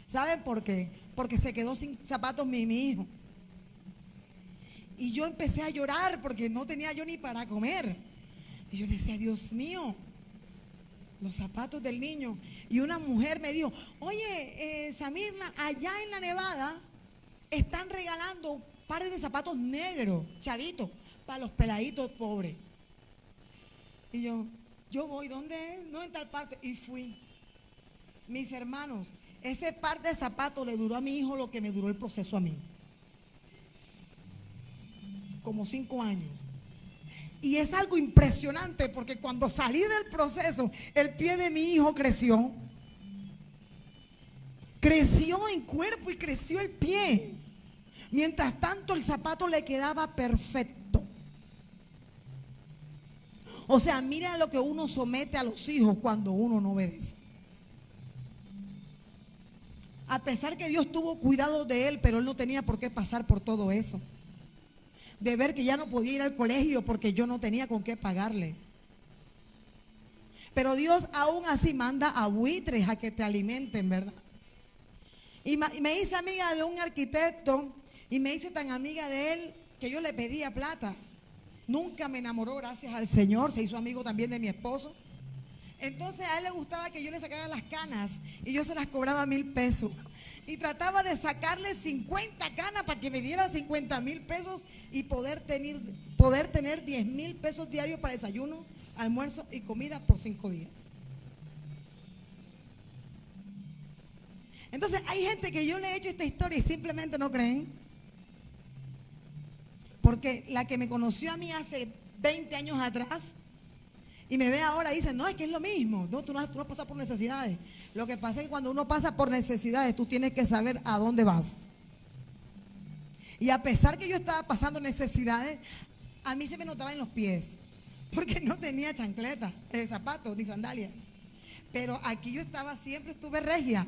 ¿Saben por qué? Porque se quedó sin zapatos mi hijo. Y yo empecé a llorar porque no tenía yo ni para comer. Y yo decía, Dios mío, los zapatos del niño. Y una mujer me dijo, oye, Samirna, allá en la Nevada están regalando pares de zapatos negros, chavitos, para los peladitos pobres. Y yo voy, ¿dónde es? No, en tal parte. Y fui. Mis hermanos, ese par de zapatos le duró a mi hijo lo que me duró el proceso a mí. Como 5 años. Y es algo impresionante porque cuando salí del proceso, el pie de mi hijo creció. Creció en cuerpo y creció el pie. Mientras tanto, el zapato le quedaba perfecto. O sea, mira lo que uno somete a los hijos cuando uno no obedece. A pesar que Dios tuvo cuidado de él, pero él no tenía por qué pasar por todo eso. De ver que ya no podía ir al colegio porque yo no tenía con qué pagarle. Pero Dios aún así manda a buitres a que te alimenten, ¿verdad? Y me hice amiga de un arquitecto y me hice tan amiga de él que yo le pedía plata. Nunca me enamoró, gracias al Señor. Se hizo amigo también de mi esposo. Entonces a él le gustaba que yo le sacara las canas y yo se las cobraba 1,000 pesos. Y trataba de sacarle 50 canas para que me diera 50,000 pesos y poder tener 10,000 pesos diarios para desayuno, almuerzo y comida por 5 días. Entonces hay gente que yo le he hecho esta historia y simplemente no creen. Porque la que me conoció a mí hace 20 años atrás y me ve ahora y dice, no, es que es lo mismo. No, tú no has pasado por necesidades. Lo que pasa es que cuando uno pasa por necesidades, tú tienes que saber a dónde vas. Y a pesar que yo estaba pasando necesidades, a mí se me notaba en los pies. Porque no tenía chancleta, zapatos, ni sandalias. Pero aquí yo estaba, siempre estuve regia.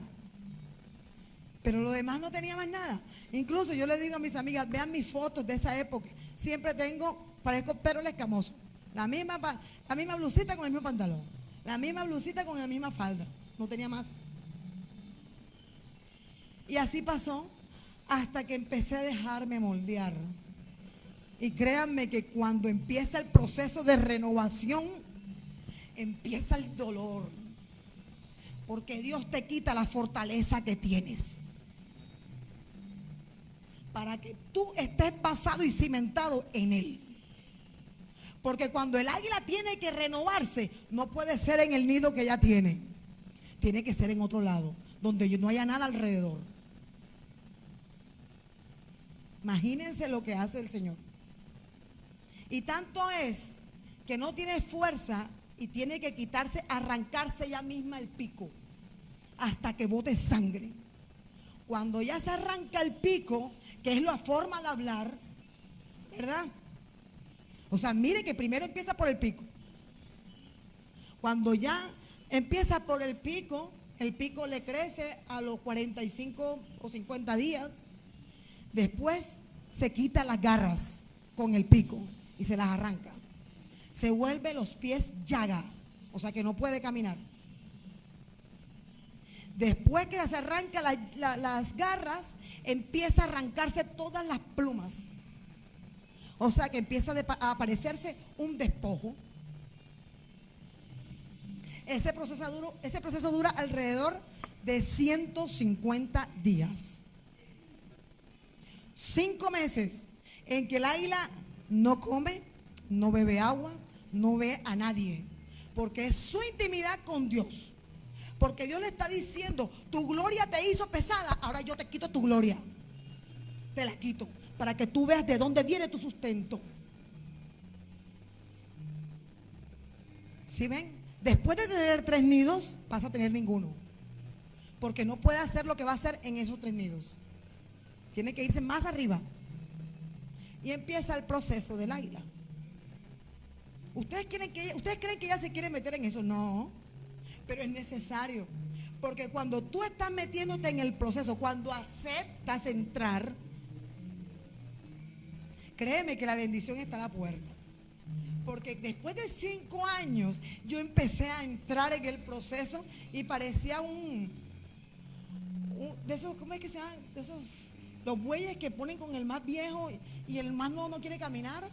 Pero lo demás no tenía más nada. Incluso yo le digo a mis amigas, vean mis fotos de esa época. Siempre parezco Pedro el Escamoso. La misma blusita con el mismo pantalón. La misma blusita con la misma falda. No tenía más. Y así pasó hasta que empecé a dejarme moldear. Y créanme que cuando empieza el proceso de renovación, empieza el dolor. Porque Dios te quita la fortaleza que tienes. Para que tú estés basado y cimentado en Él. Porque cuando el águila tiene que renovarse, no puede ser en el nido que ya tiene. Tiene que ser en otro lado, donde no haya nada alrededor. Imagínense lo que hace el Señor. Y tanto es que no tiene fuerza y tiene que quitarse, arrancarse ella misma el pico hasta que bote sangre. Cuando ya se arranca el pico, que es la forma de hablar, ¿verdad? O sea, mire que primero empieza por el pico. Cuando ya empieza por el pico le crece a los 45 o 50 días. Después se quita las garras con el pico y se las arranca. Se vuelve los pies llaga, o sea que no puede caminar. Después que se arranca las garras, empieza a arrancarse todas las plumas. O sea que empieza a aparecerse un despojo. Ese proceso dura alrededor de 150 días. 5 meses en que el águila no come, no bebe agua, no ve a nadie, porque es su intimidad con Dios. Porque Dios le está diciendo, tu gloria te hizo pesada, ahora yo te quito tu gloria. Te la quito, para que tú veas de dónde viene tu sustento. ¿Sí ven? Después de tener 3 nidos, vas a tener ninguno. Porque no puede hacer lo que va a hacer en esos 3 nidos. Tiene que irse más arriba. Y empieza el proceso del águila. ¿Ustedes creen que ella se quiere meter en eso? No. Pero es necesario. Porque cuando tú estás metiéndote en el proceso, cuando aceptas entrar, créeme que la bendición está a la puerta. Porque después de 5 años yo empecé a entrar en el proceso y parecía un de esos, ¿cómo es que se llama? De esos, los bueyes que ponen con el más viejo y el más nuevo no quiere caminar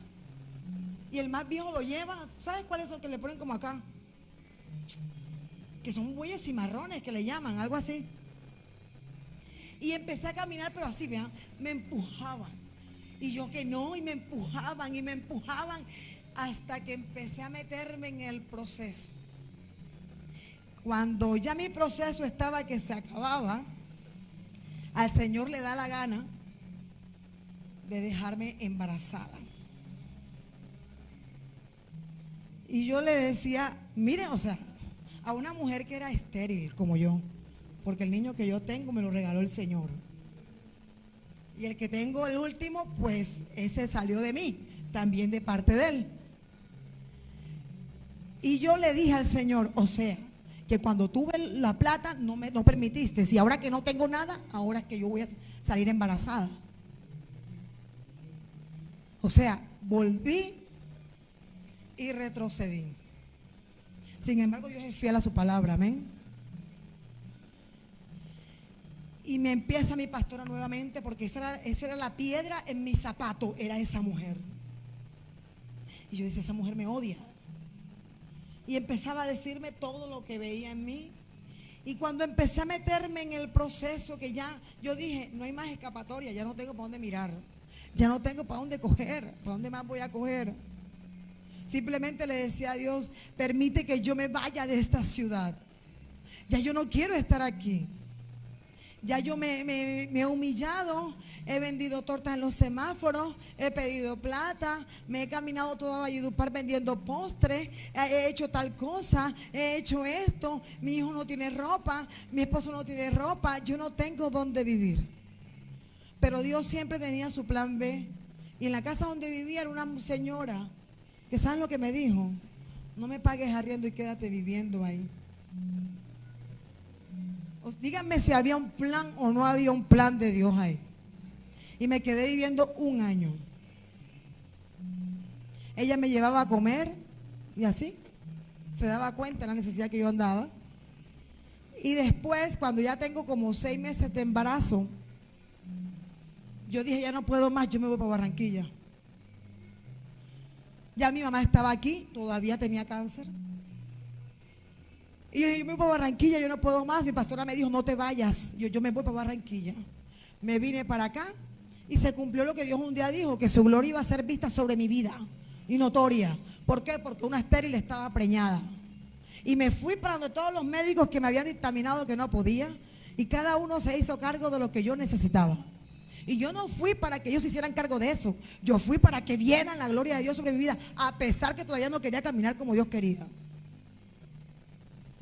y el más viejo lo lleva. ¿Sabes cuáles son que le ponen como acá? Que son bueyes cimarrones que le llaman, algo así. Y empecé a caminar, pero así, vean, me empujaban. Y yo que no, y me empujaban hasta que empecé a meterme en el proceso. Cuando ya mi proceso estaba que se acababa, al Señor le da la gana de dejarme embarazada. Y yo le decía, mire, o sea, a una mujer que era estéril como yo, porque el niño que yo tengo me lo regaló el Señor. Y el que tengo, el último, pues ese salió de mí, también de parte de él. Y yo le dije al Señor, o sea, que cuando tuve la plata no permitiste, y ahora que no tengo nada, ahora es que yo voy a salir embarazada. O sea, volví y retrocedí. Sin embargo, yo soy fiel a su palabra, amén. Y me empieza mi pastora nuevamente, porque esa era la piedra en mi zapato, era esa mujer. Y yo decía, esa mujer me odia. Y empezaba a decirme todo lo que veía en mí. Y cuando empecé a meterme en el proceso, que ya yo dije, no hay más escapatoria, ya no tengo para dónde mirar, ya no tengo para dónde coger, para dónde más voy a coger. Simplemente le decía a Dios, permite que yo me vaya de esta ciudad. Ya yo no quiero estar aquí. Ya yo me he humillado, he vendido tortas en los semáforos, he pedido plata, me he caminado toda Valledupar vendiendo postres, he hecho tal cosa, he hecho esto, mi hijo no tiene ropa, mi esposo no tiene ropa, yo no tengo dónde vivir. Pero Dios siempre tenía su plan B. Y en la casa donde vivía era una señora que, ¿saben lo que me dijo? No me pagues arriendo y quédate viviendo ahí. Díganme si había un plan o no había un plan de Dios ahí. Y me quedé viviendo 1 año. Ella me llevaba a comer y así se daba cuenta de la necesidad que yo andaba. Y después, cuando ya tengo como 6 meses de embarazo, yo dije, ya no puedo más, yo me voy para Barranquilla. Ya mi mamá estaba aquí, todavía tenía cáncer. Y yo me voy para Barranquilla, yo no puedo más. Mi pastora me dijo, no te vayas. Yo me voy para Barranquilla. Me vine para acá y se cumplió lo que Dios un día dijo, que su gloria iba a ser vista sobre mi vida. y notoria. ¿Por qué? Porque una estéril estaba preñada. Y me fui para donde todos los médicos que me habían dictaminado que no podía, y cada uno se hizo cargo de lo que yo necesitaba. Y yo no fui para que ellos se hicieran cargo de eso. Yo fui para que vieran la gloria de Dios sobre mi vida, a pesar que todavía no quería caminar como Dios quería.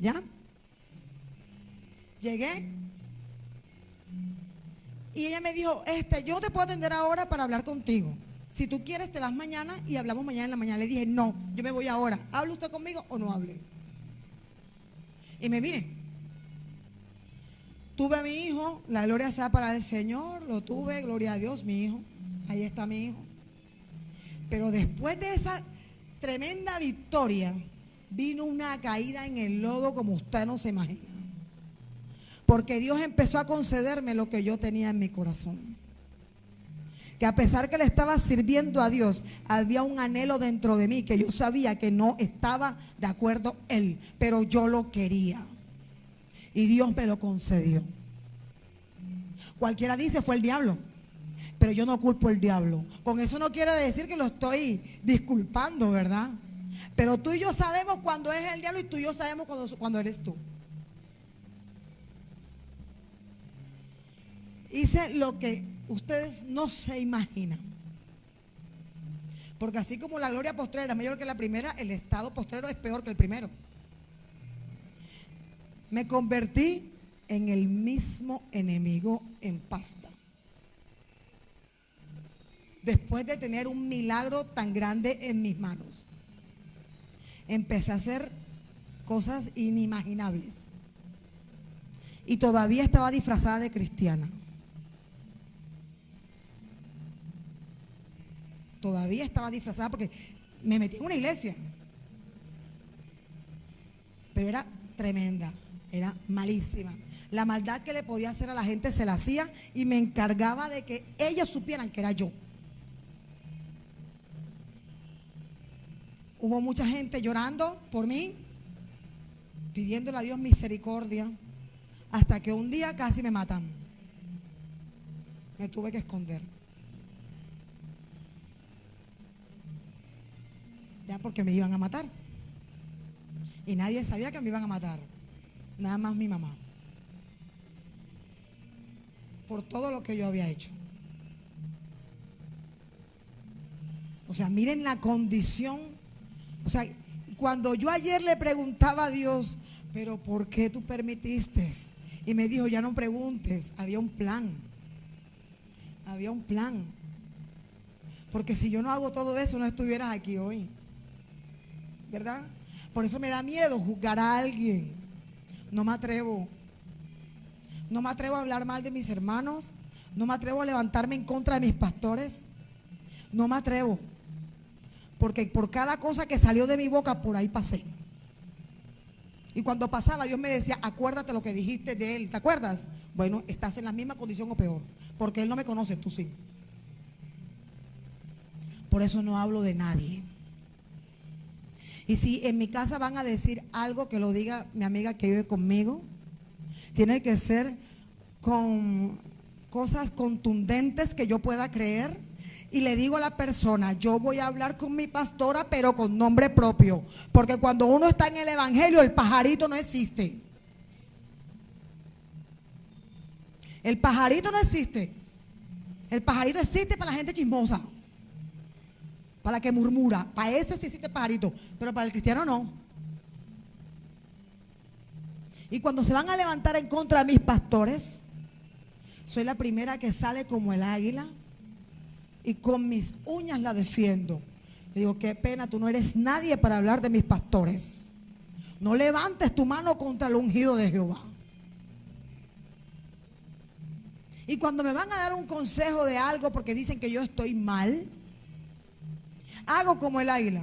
¿Ya? Llegué. Y ella me dijo, yo no te puedo atender ahora para hablar contigo. Si tú quieres, te vas mañana y hablamos mañana en la mañana. Le dije, no, yo me voy ahora. ¿Habla usted conmigo o no hable? Y me vine. Tuve a mi hijo, la gloria sea para el Señor, lo tuve, gloria a Dios, mi hijo. Ahí está mi hijo. Pero después de esa tremenda victoria, vino una caída en el lodo como usted no se imagina. Porque Dios empezó a concederme lo que yo tenía en mi corazón. Que a pesar que le estaba sirviendo a Dios, había un anhelo dentro de mí que yo sabía que no estaba de acuerdo él, pero yo lo quería. Y Dios me lo concedió. Cualquiera dice fue el diablo, pero yo no culpo al diablo. Con eso no quiere decir que lo estoy disculpando, ¿verdad? Pero tú y yo sabemos cuando es el diablo y tú y yo sabemos cuando eres tú. Hice lo que ustedes no se imaginan. Porque así como la gloria postrera es mayor que la primera, el estado postrero es peor que el primero. Me convertí en el mismo enemigo en pasta. Después de tener un milagro tan grande en mis manos, empecé a hacer cosas inimaginables. Y todavía estaba disfrazada de cristiana. Todavía estaba disfrazada porque me metí en una iglesia. Pero era tremenda, era malísima. La maldad que le podía hacer a la gente se la hacía y me encargaba de que ellas supieran que era yo. Hubo mucha gente llorando por mí, pidiéndole a Dios misericordia, hasta que un día casi me matan. Me tuve que esconder. Ya porque me iban a matar. Y nadie sabía que me iban a matar. Nada más mi mamá. Por todo lo que yo había hecho. O sea, miren la condición. O sea, cuando yo ayer le preguntaba a Dios, pero ¿por qué tú permitiste? Y me dijo, ya no preguntes, había un plan. Había un plan. Porque si yo no hago todo eso, no estuvieras aquí hoy. ¿Verdad? Por eso me da miedo juzgar a alguien. No me atrevo. No me atrevo a hablar mal de mis hermanos. No me atrevo a levantarme en contra de mis pastores. No me atrevo. Porque por cada cosa que salió de mi boca, por ahí pasé. Y cuando pasaba, Dios me decía, acuérdate lo que dijiste de él. ¿Te acuerdas? Bueno, estás en la misma condición o peor. Porque él no me conoce, tú sí. Por eso no hablo de nadie. Y si en mi casa van a decir algo, que lo diga mi amiga que vive conmigo. Tiene que ser con cosas contundentes que yo pueda creer. Y le digo a la persona, yo voy a hablar con mi pastora, pero con nombre propio. Porque cuando uno está en el evangelio, el pajarito no existe. El pajarito no existe. El pajarito existe para la gente chismosa, para la que murmura. Para ese sí existe pajarito, pero para el cristiano no. Y cuando se van a levantar en contra de mis pastores, soy la primera que sale como el águila y con mis uñas la defiendo. Le digo, qué pena, tú no eres nadie para hablar de mis pastores. No levantes tu mano contra el ungido de Jehová. Y cuando me van a dar un consejo de algo porque dicen que yo estoy mal, hago como el águila.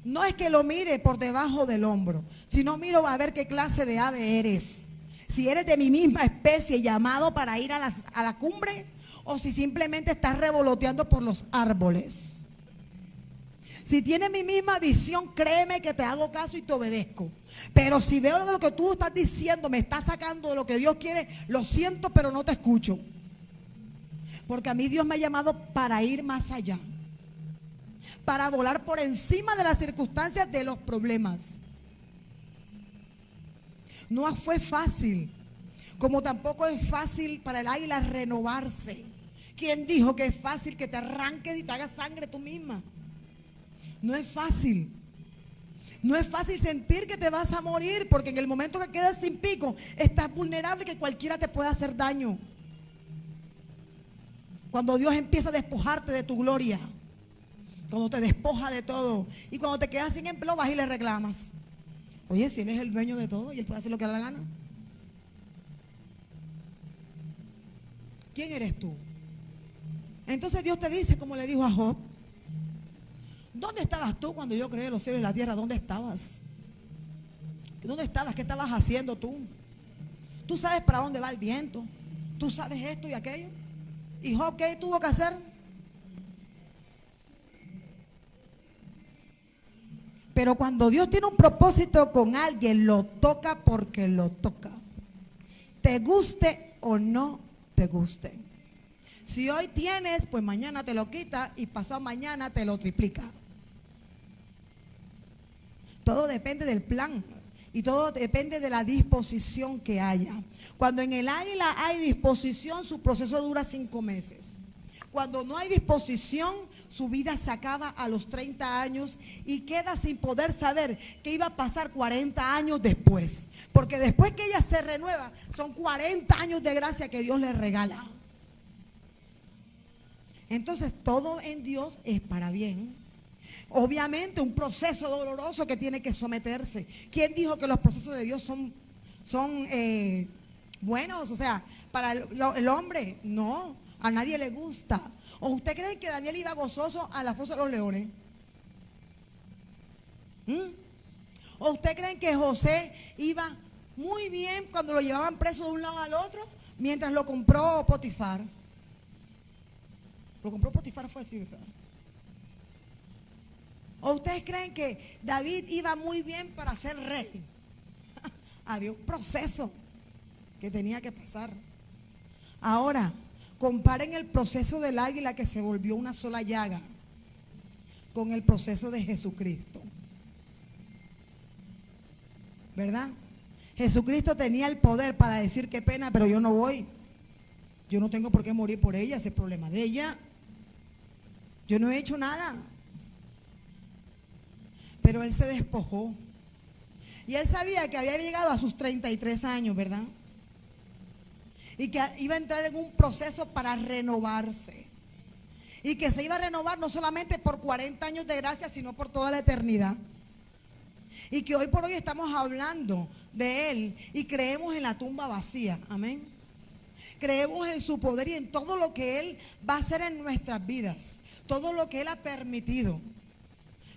No es que lo mire por debajo del hombro, sino miro a ver qué clase de ave eres. Si eres de mi misma especie, llamado para ir a la cumbre, o si simplemente estás revoloteando por los árboles. Si tienes mi misma visión, créeme que te hago caso y te obedezco. Pero si veo que lo que tú estás diciendo me está sacando de lo que Dios quiere, lo siento, pero no te escucho. Porque a mí Dios me ha llamado para ir más allá. para volar por encima de las circunstancias, de los problemas. No fue fácil, como tampoco es fácil para el águila renovarse. ¿Quién dijo que es fácil que te arranques y te hagas sangre tú misma? No es fácil. No es fácil sentir que te vas a morir, porque en el momento que quedas sin pico, estás vulnerable, que cualquiera te pueda hacer daño. Cuando Dios empieza a despojarte de tu gloria, cuando te despoja de todo, y cuando te quedas sin empleo, vas y le reclamas. Oye, si Él es el dueño de todo y Él puede hacer lo que le da la gana. ¿Quién eres tú? Entonces Dios te dice, como le dijo a Job: ¿dónde estabas tú cuando yo creé los cielos y la tierra? ¿Dónde estabas? ¿Dónde estabas? ¿Qué estabas haciendo tú? ¿Tú sabes para dónde va el viento? ¿Tú sabes esto y aquello? ¿Y Job qué tuvo que hacer? Pero cuando Dios tiene un propósito con alguien, lo toca porque lo toca. Te guste o no te guste. Si hoy tienes, pues mañana te lo quita y pasado mañana te lo triplica. Todo depende del plan y todo depende de la disposición que haya. Cuando en el águila hay disposición, su proceso dura 5 meses. Cuando no hay disposición, su vida se acaba a los 30 años y queda sin poder saber qué iba a pasar 40 años después. Porque después que ella se renueva, son 40 años de gracia que Dios le regala. Entonces todo en Dios es para bien. Obviamente un proceso doloroso que tiene que someterse. ¿Quién dijo que los procesos de Dios son buenos? O sea, para el hombre, no, a nadie le gusta. ¿O usted cree que Daniel iba gozoso a la fosa de los leones? ¿O usted cree que José iba muy bien cuando lo llevaban preso de un lado al otro mientras lo compró Potifar? Lo compró Potifar, fue así, ¿verdad? ¿O ustedes creen que David iba muy bien para ser rey? Había un proceso que tenía que pasar. Ahora, comparen el proceso del águila que se volvió una sola llaga con el proceso de Jesucristo. ¿Verdad? Jesucristo tenía el poder para decir: qué pena, pero yo no voy. Yo no tengo por qué morir por ella, ese es el problema de ella. Yo no he hecho nada. Pero Él se despojó. Y Él sabía que había llegado a sus 33 años, ¿verdad? Y que iba a entrar en un proceso para renovarse. Y que se iba a renovar no solamente por 40 años de gracia, sino por toda la eternidad. Y que hoy por hoy estamos hablando de Él y creemos en la tumba vacía. Amén. Creemos en su poder y en todo lo que Él va a hacer en nuestras vidas. Todo lo que Él ha permitido.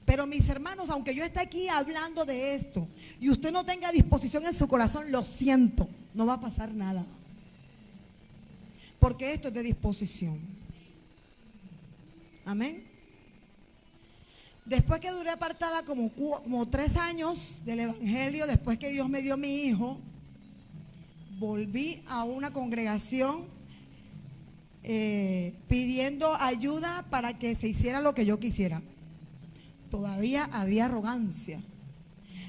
Pero mis hermanos, aunque yo esté aquí hablando de esto y usted no tenga disposición en su corazón, lo siento, no va a pasar nada. Porque esto es de disposición. Amén. Después que duré apartada como 3 años del evangelio, después que Dios me dio mi hijo, volví a una congregación pidiendo ayuda para que se hiciera lo que yo quisiera. Todavía había arrogancia,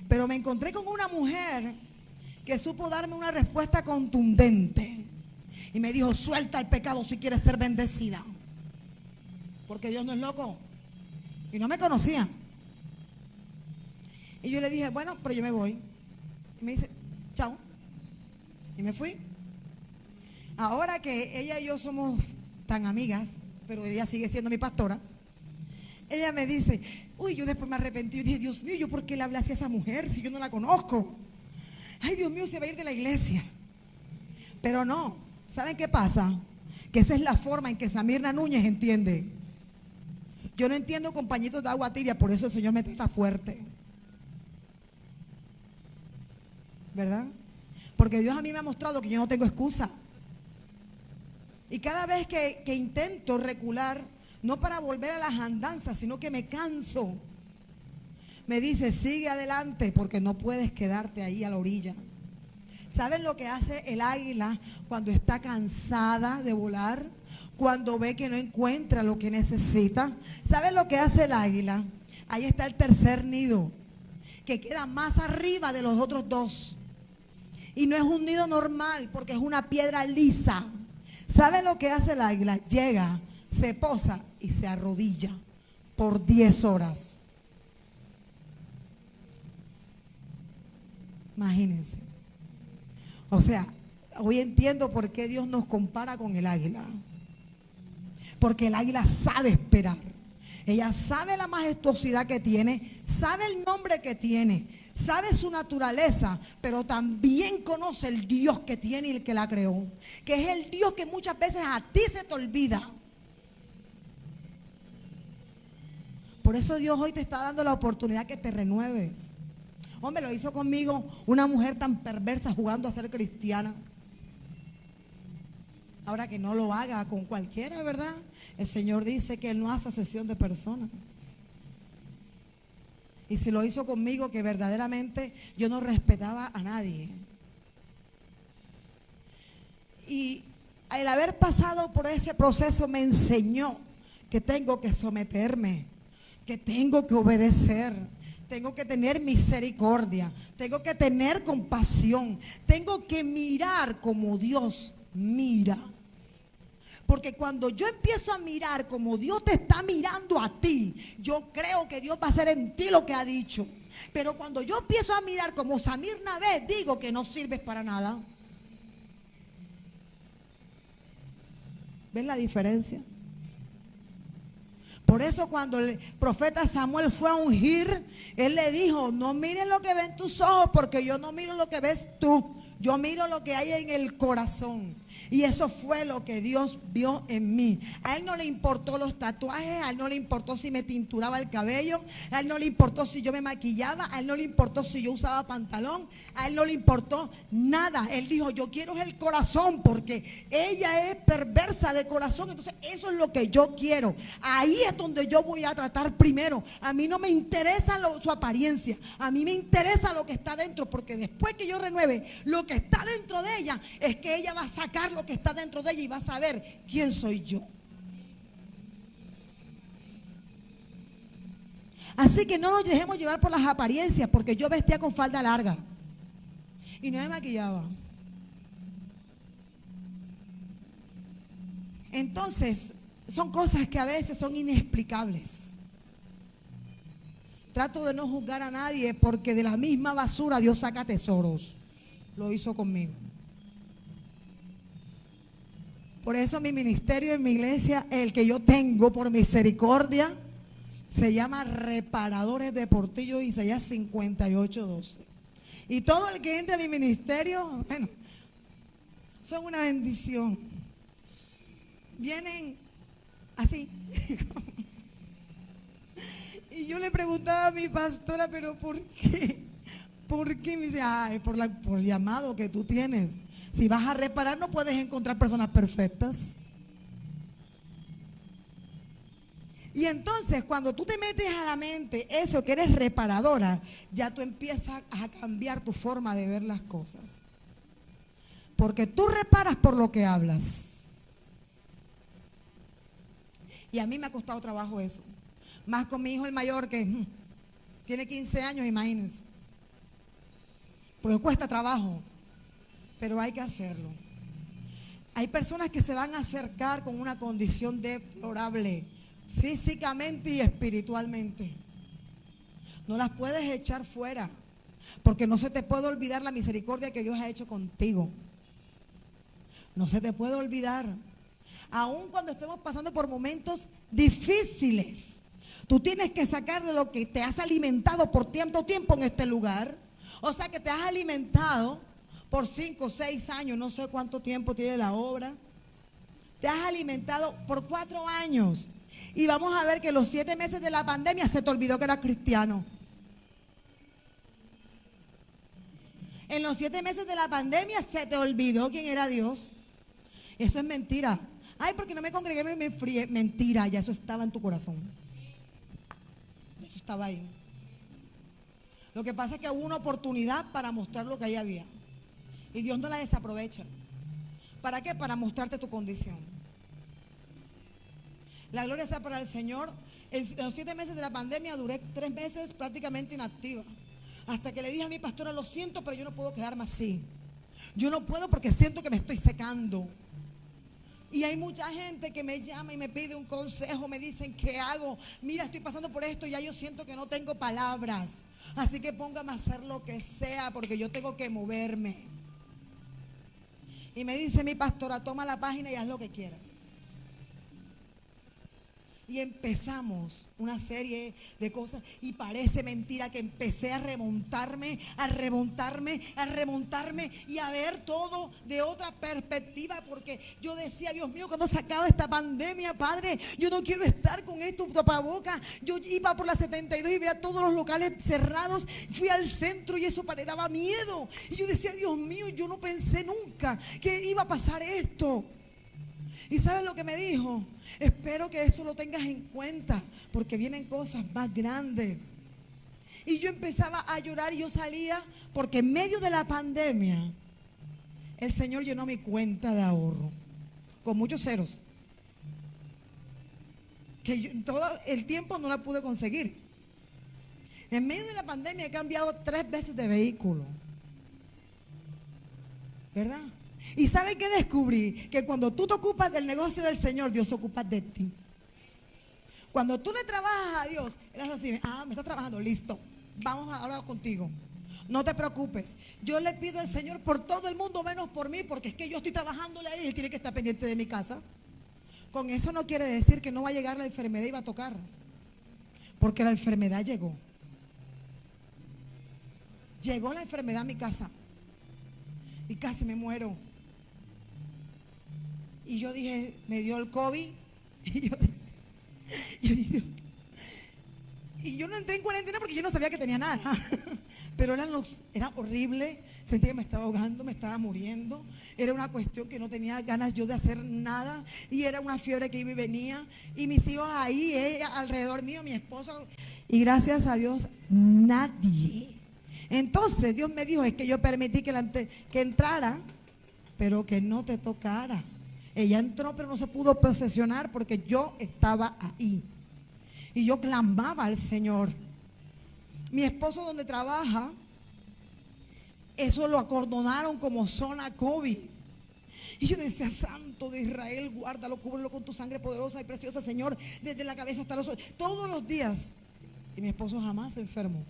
pero me encontré con una mujer que supo darme una respuesta contundente y me dijo: suelta el pecado si quieres ser bendecida, porque Dios no es loco. Y no me conocía. Y yo le dije: bueno, pero yo me voy. Y me dice: chao. Y me fui. Ahora que ella y yo somos tan amigas, pero ella sigue siendo mi pastora, ella me dice: uy, yo después me arrepentí y dije: Dios mío, ¿yo por qué le hablé así a esa mujer si yo no la conozco? Ay, Dios mío, se va a ir de la iglesia. Pero no, ¿saben qué pasa? Que esa es la forma en que Samirna Núñez entiende. Yo no entiendo con pañitos de agua tibia, por eso el Señor me trata fuerte. ¿Verdad? Porque Dios a mí me ha mostrado que yo no tengo excusa. Y cada vez que intento recular, no para volver a las andanzas, sino que me canso, me dice: sigue adelante, porque no puedes quedarte ahí a la orilla. ¿Saben lo que hace el águila cuando está cansada de volar? Cuando ve que no encuentra lo que necesita. ¿Saben lo que hace el águila? Ahí está el tercer nido, que queda más arriba de los otros dos. Y no es un nido normal, porque es una piedra lisa. ¿Saben lo que hace el águila? Llega, se posa y se arrodilla por 10 horas. Imagínense. O sea, hoy entiendo por qué Dios nos compara con el águila. Porque el águila sabe esperar. Ella sabe la majestuosidad que tiene, sabe el nombre que tiene, sabe su naturaleza, pero también conoce el Dios que tiene y el que la creó. Que es el Dios que muchas veces a ti se te olvida. Por eso Dios hoy te está dando la oportunidad que te renueves. Hombre, lo hizo conmigo una mujer tan perversa jugando a ser cristiana. Ahora que no lo haga con cualquiera, ¿verdad? El Señor dice que Él no hace acepción de personas. Y si lo hizo conmigo, que verdaderamente yo no respetaba a nadie. Y al haber pasado por ese proceso me enseñó que tengo que someterme, que tengo que obedecer, tengo que tener misericordia, tengo que tener compasión, tengo que mirar como Dios mira. Porque cuando yo empiezo a mirar como Dios te está mirando a ti, yo creo que Dios va a hacer en ti lo que ha dicho. Pero cuando yo empiezo a mirar como Samir Nabé, digo que no sirves para nada. ¿Ven la diferencia? Por eso cuando el profeta Samuel fue a ungir, él le dijo, no mires lo que ven tus ojos, porque yo no miro lo que ves tú. Yo miro lo que hay en el corazón. Y eso fue lo que Dios vio en mí. A Él no le importó los tatuajes, a Él no le importó si me tinturaba el cabello, a Él no le importó si yo me maquillaba, a Él no le importó si yo usaba pantalón, a Él no le importó nada. Él dijo, yo quiero el corazón, porque ella es perversa de corazón. Entonces eso es lo que yo quiero. Ahí es donde yo voy a tratar primero. A mí no me interesa su apariencia, a mí me interesa lo que está dentro, porque después que yo renueve lo que está dentro de ella, es que ella va a sacar lo que está dentro de ella y va a saber quién soy yo. Así que no nos dejemos llevar por las apariencias, porque yo vestía con falda larga y no me maquillaba. Entonces son cosas que a veces son inexplicables. Trato de no juzgar a nadie, porque de la misma basura Dios saca tesoros. Lo hizo conmigo. Por eso mi ministerio en mi iglesia, el que yo tengo por misericordia, se llama Reparadores de Portillo, Isaías 58:12. Y todo el que entre a mi ministerio, bueno, son una bendición. Vienen así. Y yo le preguntaba a mi pastora, pero ¿por qué? ¿Por qué? Me dice, es por el llamado que tú tienes. Si vas a reparar, no puedes encontrar personas perfectas. Y entonces, cuando tú te metes a la mente eso, que eres reparadora, ya tú empiezas a cambiar tu forma de ver las cosas. Porque tú reparas por lo que hablas. Y a mí me ha costado trabajo eso. Más con mi hijo el mayor, que tiene 15 años, imagínense. Porque cuesta trabajo, pero hay que hacerlo. Hay personas que se van a acercar con una condición deplorable, físicamente y espiritualmente. No las puedes echar fuera, porque no se te puede olvidar la misericordia que Dios ha hecho contigo. No se te puede olvidar. Aun cuando estemos pasando por momentos difíciles, tú tienes que sacar de lo que te has alimentado por tanto tiempo en este lugar. O sea, que te has alimentado por 5 o 6 años, no sé cuánto tiempo tiene la obra. Te has alimentado por 4 años. Y vamos a ver que los 7 meses de la pandemia se te olvidó que eras cristiano. En los 7 meses de la pandemia se te olvidó quién era Dios. Eso es mentira. Ay, porque no me congregué, me enfrié. Mentira, ya eso estaba en tu corazón. Eso estaba ahí. Lo que pasa es que hubo una oportunidad para mostrar lo que ahí había. Y Dios no la desaprovecha. ¿Para qué? Para mostrarte tu condición. La gloria sea para el Señor. En los 7 meses de la pandemia duré 3 meses prácticamente inactiva. Hasta que le dije a mi pastora, lo siento, pero yo no puedo quedarme así. Yo no puedo porque siento que me estoy secando. Y hay mucha gente que me llama y me pide un consejo, me dicen, ¿qué hago? Mira, estoy pasando por esto y ya yo siento que no tengo palabras. Así que póngame a hacer lo que sea porque yo tengo que moverme. Y me dice mi pastora, toma la página y haz lo que quieras. Y empezamos una serie de cosas y parece mentira que empecé a remontarme y a ver todo de otra perspectiva, porque yo decía, Dios mío, cuando se acaba esta pandemia, Padre, yo no quiero estar con esto tapabocas. Yo iba por la 72 y veía todos los locales cerrados, fui al centro y eso me daba miedo. Y yo decía, Dios mío, yo no pensé nunca que iba a pasar esto. ¿Y sabes lo que me dijo? Espero que eso lo tengas en cuenta, porque vienen cosas más grandes. Y yo empezaba a llorar y yo salía, porque en medio de la pandemia, el Señor llenó mi cuenta de ahorro, con muchos ceros, que yo, en todo el tiempo no la pude conseguir. En medio de la pandemia he cambiado 3 veces de vehículo, ¿verdad? ¿Y saben qué descubrí? Que cuando tú te ocupas del negocio del Señor, Dios se ocupa de ti. Cuando tú le trabajas a Dios, Él hace así, me está trabajando, listo, vamos a hablar contigo. No te preocupes, yo le pido al Señor por todo el mundo menos por mí, porque es que yo estoy trabajándole a Él y Él tiene que estar pendiente de mi casa. Con eso no quiere decir que no va a llegar la enfermedad y va a tocar, porque la enfermedad llegó. Llegó la enfermedad a mi casa y casi me muero. Y yo dije, me dio el COVID. Y yo no entré en cuarentena porque yo no sabía que tenía nada. Pero era horrible. Sentía que me estaba ahogando, me estaba muriendo. Era una cuestión que no tenía ganas yo de hacer nada. Y era una fiebre que iba y venía. Y mis hijos ahí, ella alrededor mío, mi esposo. Y gracias a Dios, nadie. Entonces Dios me dijo, es que yo permití que entrara, pero que no te tocara. Ella entró, pero no se pudo posesionar porque yo estaba ahí. Y yo clamaba al Señor. Mi esposo donde trabaja, eso lo acordonaron como zona COVID. Y yo decía, Santo de Israel, guárdalo, cúbrelo con tu sangre poderosa y preciosa, Señor, desde la cabeza hasta los ojos, todos los días. Y mi esposo jamás se enfermó.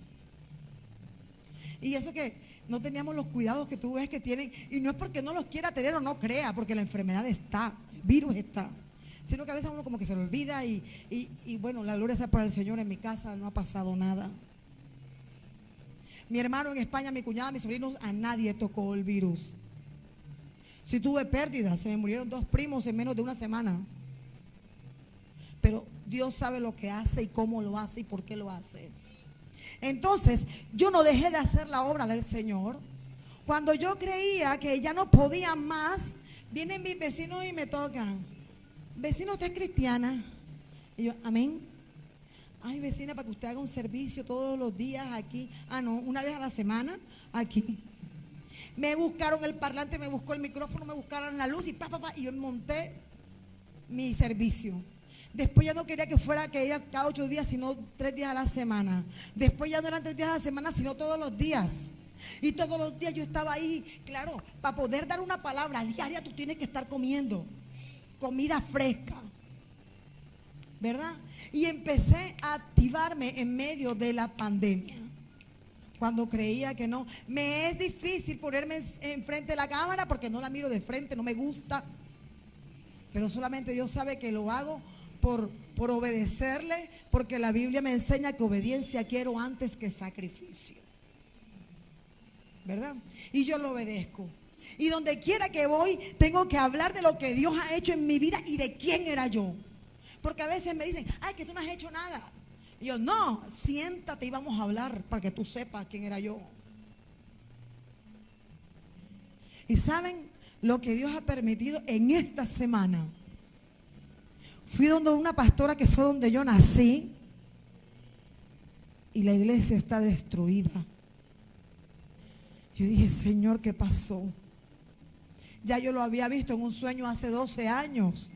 Y eso que no teníamos los cuidados que tú ves que tienen, y no es porque no los quiera tener o no crea, porque la enfermedad está, el virus está, sino que a veces uno como que se lo olvida y bueno, la gloria sea para el Señor. En mi casa no ha pasado nada. Mi hermano en España, mi cuñada, mis sobrinos, a nadie tocó el virus. Sí tuve pérdidas, se me murieron 2 primos en menos de una semana. Pero Dios sabe lo que hace y cómo lo hace y por qué lo hace. Entonces, yo no dejé de hacer la obra del Señor. Cuando yo creía que ya no podía más, vienen mis vecinos y me tocan. Vecino, ¿usted es cristiana? Y yo, amén. Ay, vecina, para que usted haga un servicio todos los días aquí. No, una vez a la semana, aquí. Me buscaron el parlante, me buscó el micrófono, me buscaron la luz y y yo monté mi servicio. Después ya no quería que fuera que iba cada 8 días, sino 3 días a la semana. Después ya no eran 3 días a la semana, sino todos los días. Y todos los días yo estaba ahí. Claro, para poder dar una palabra diaria, tú tienes que estar comiendo comida fresca, ¿verdad? Y empecé a activarme en medio de la pandemia. Cuando creía que no. Me es difícil ponerme enfrente de la cámara porque no la miro de frente, no me gusta. Pero solamente Dios sabe que lo hago por obedecerle, porque la Biblia me enseña que obediencia quiero antes que sacrificio, ¿verdad? Y yo lo obedezco. Y donde quiera que voy, tengo que hablar de lo que Dios ha hecho en mi vida y de quién era yo. Porque a veces me dicen, ay, que tú no has hecho nada. Y yo, no, siéntate y vamos a hablar para que tú sepas quién era yo. Y saben lo que Dios ha permitido en esta semana. Fui donde una pastora que fue donde yo nací y la iglesia está destruida. Yo dije, Señor, ¿qué pasó? Ya yo lo había visto en un sueño hace 12 años,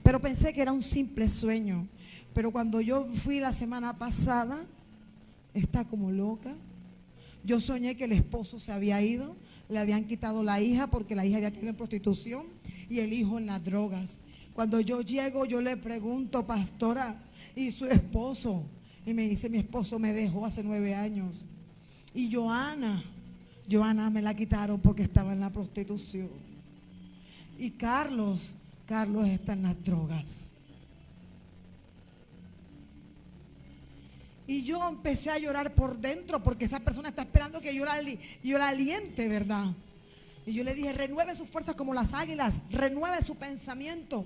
pero pensé que era un simple sueño. Pero cuando yo fui la semana pasada, está como loca. Yo soñé que el esposo se había ido, le habían quitado la hija porque la hija había caído en prostitución y el hijo en las drogas. Cuando yo llego, yo le pregunto, pastora, ¿y su esposo? Y me dice, mi esposo me dejó hace 9 años. Y Joana me la quitaron porque estaba en la prostitución. Y Carlos está en las drogas. Y yo empecé a llorar por dentro porque esa persona está esperando que yo la aliente, ¿verdad? Y yo le dije, renueve sus fuerzas como las águilas, renueve su pensamiento.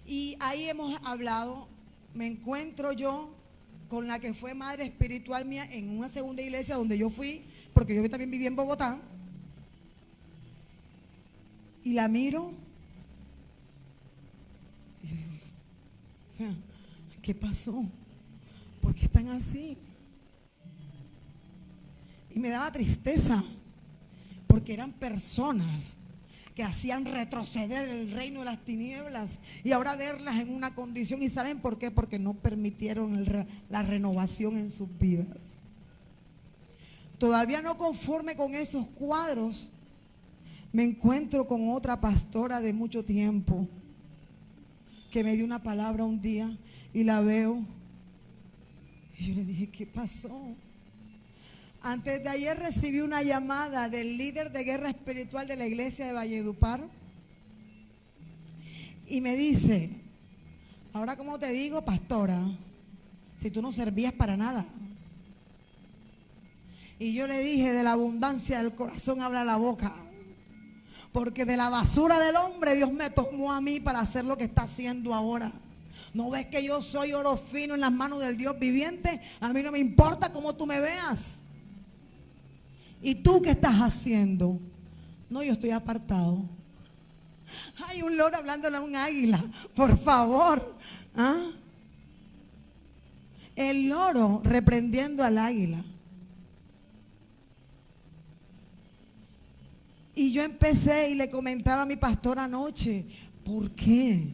Y ahí hemos hablado, me encuentro yo con la que fue madre espiritual mía en una segunda iglesia donde yo fui, porque yo también viví en Bogotá. Y la miro y digo, o sea, ¿qué pasó? ¿Por qué están así? Y me daba tristeza, porque eran personas que hacían retroceder el reino de las tinieblas y ahora verlas en una condición. ¿Y saben por qué? Porque no permitieron la renovación en sus vidas. Todavía no conforme con esos cuadros, me encuentro con otra pastora de mucho tiempo que me dio una palabra un día y la veo. Y yo le dije, ¿qué pasó? Antes de ayer recibí una llamada del líder de guerra espiritual de la iglesia de Valledupar y me dice, ahora como te digo, pastora, si tú no servías para nada. Y yo le dije, de la abundancia del corazón habla la boca, porque de la basura del hombre Dios me tomó a mí para hacer lo que está haciendo ahora. ¿No ves que yo soy oro fino en las manos del Dios viviente? A mí no me importa cómo tú me veas. ¿Y tú qué estás haciendo? No, yo estoy apartado. Hay un loro hablándole a un águila, por favor. ¿Ah? El loro reprendiendo al águila. Y yo empecé y le comentaba a mi pastor anoche, ¿por qué?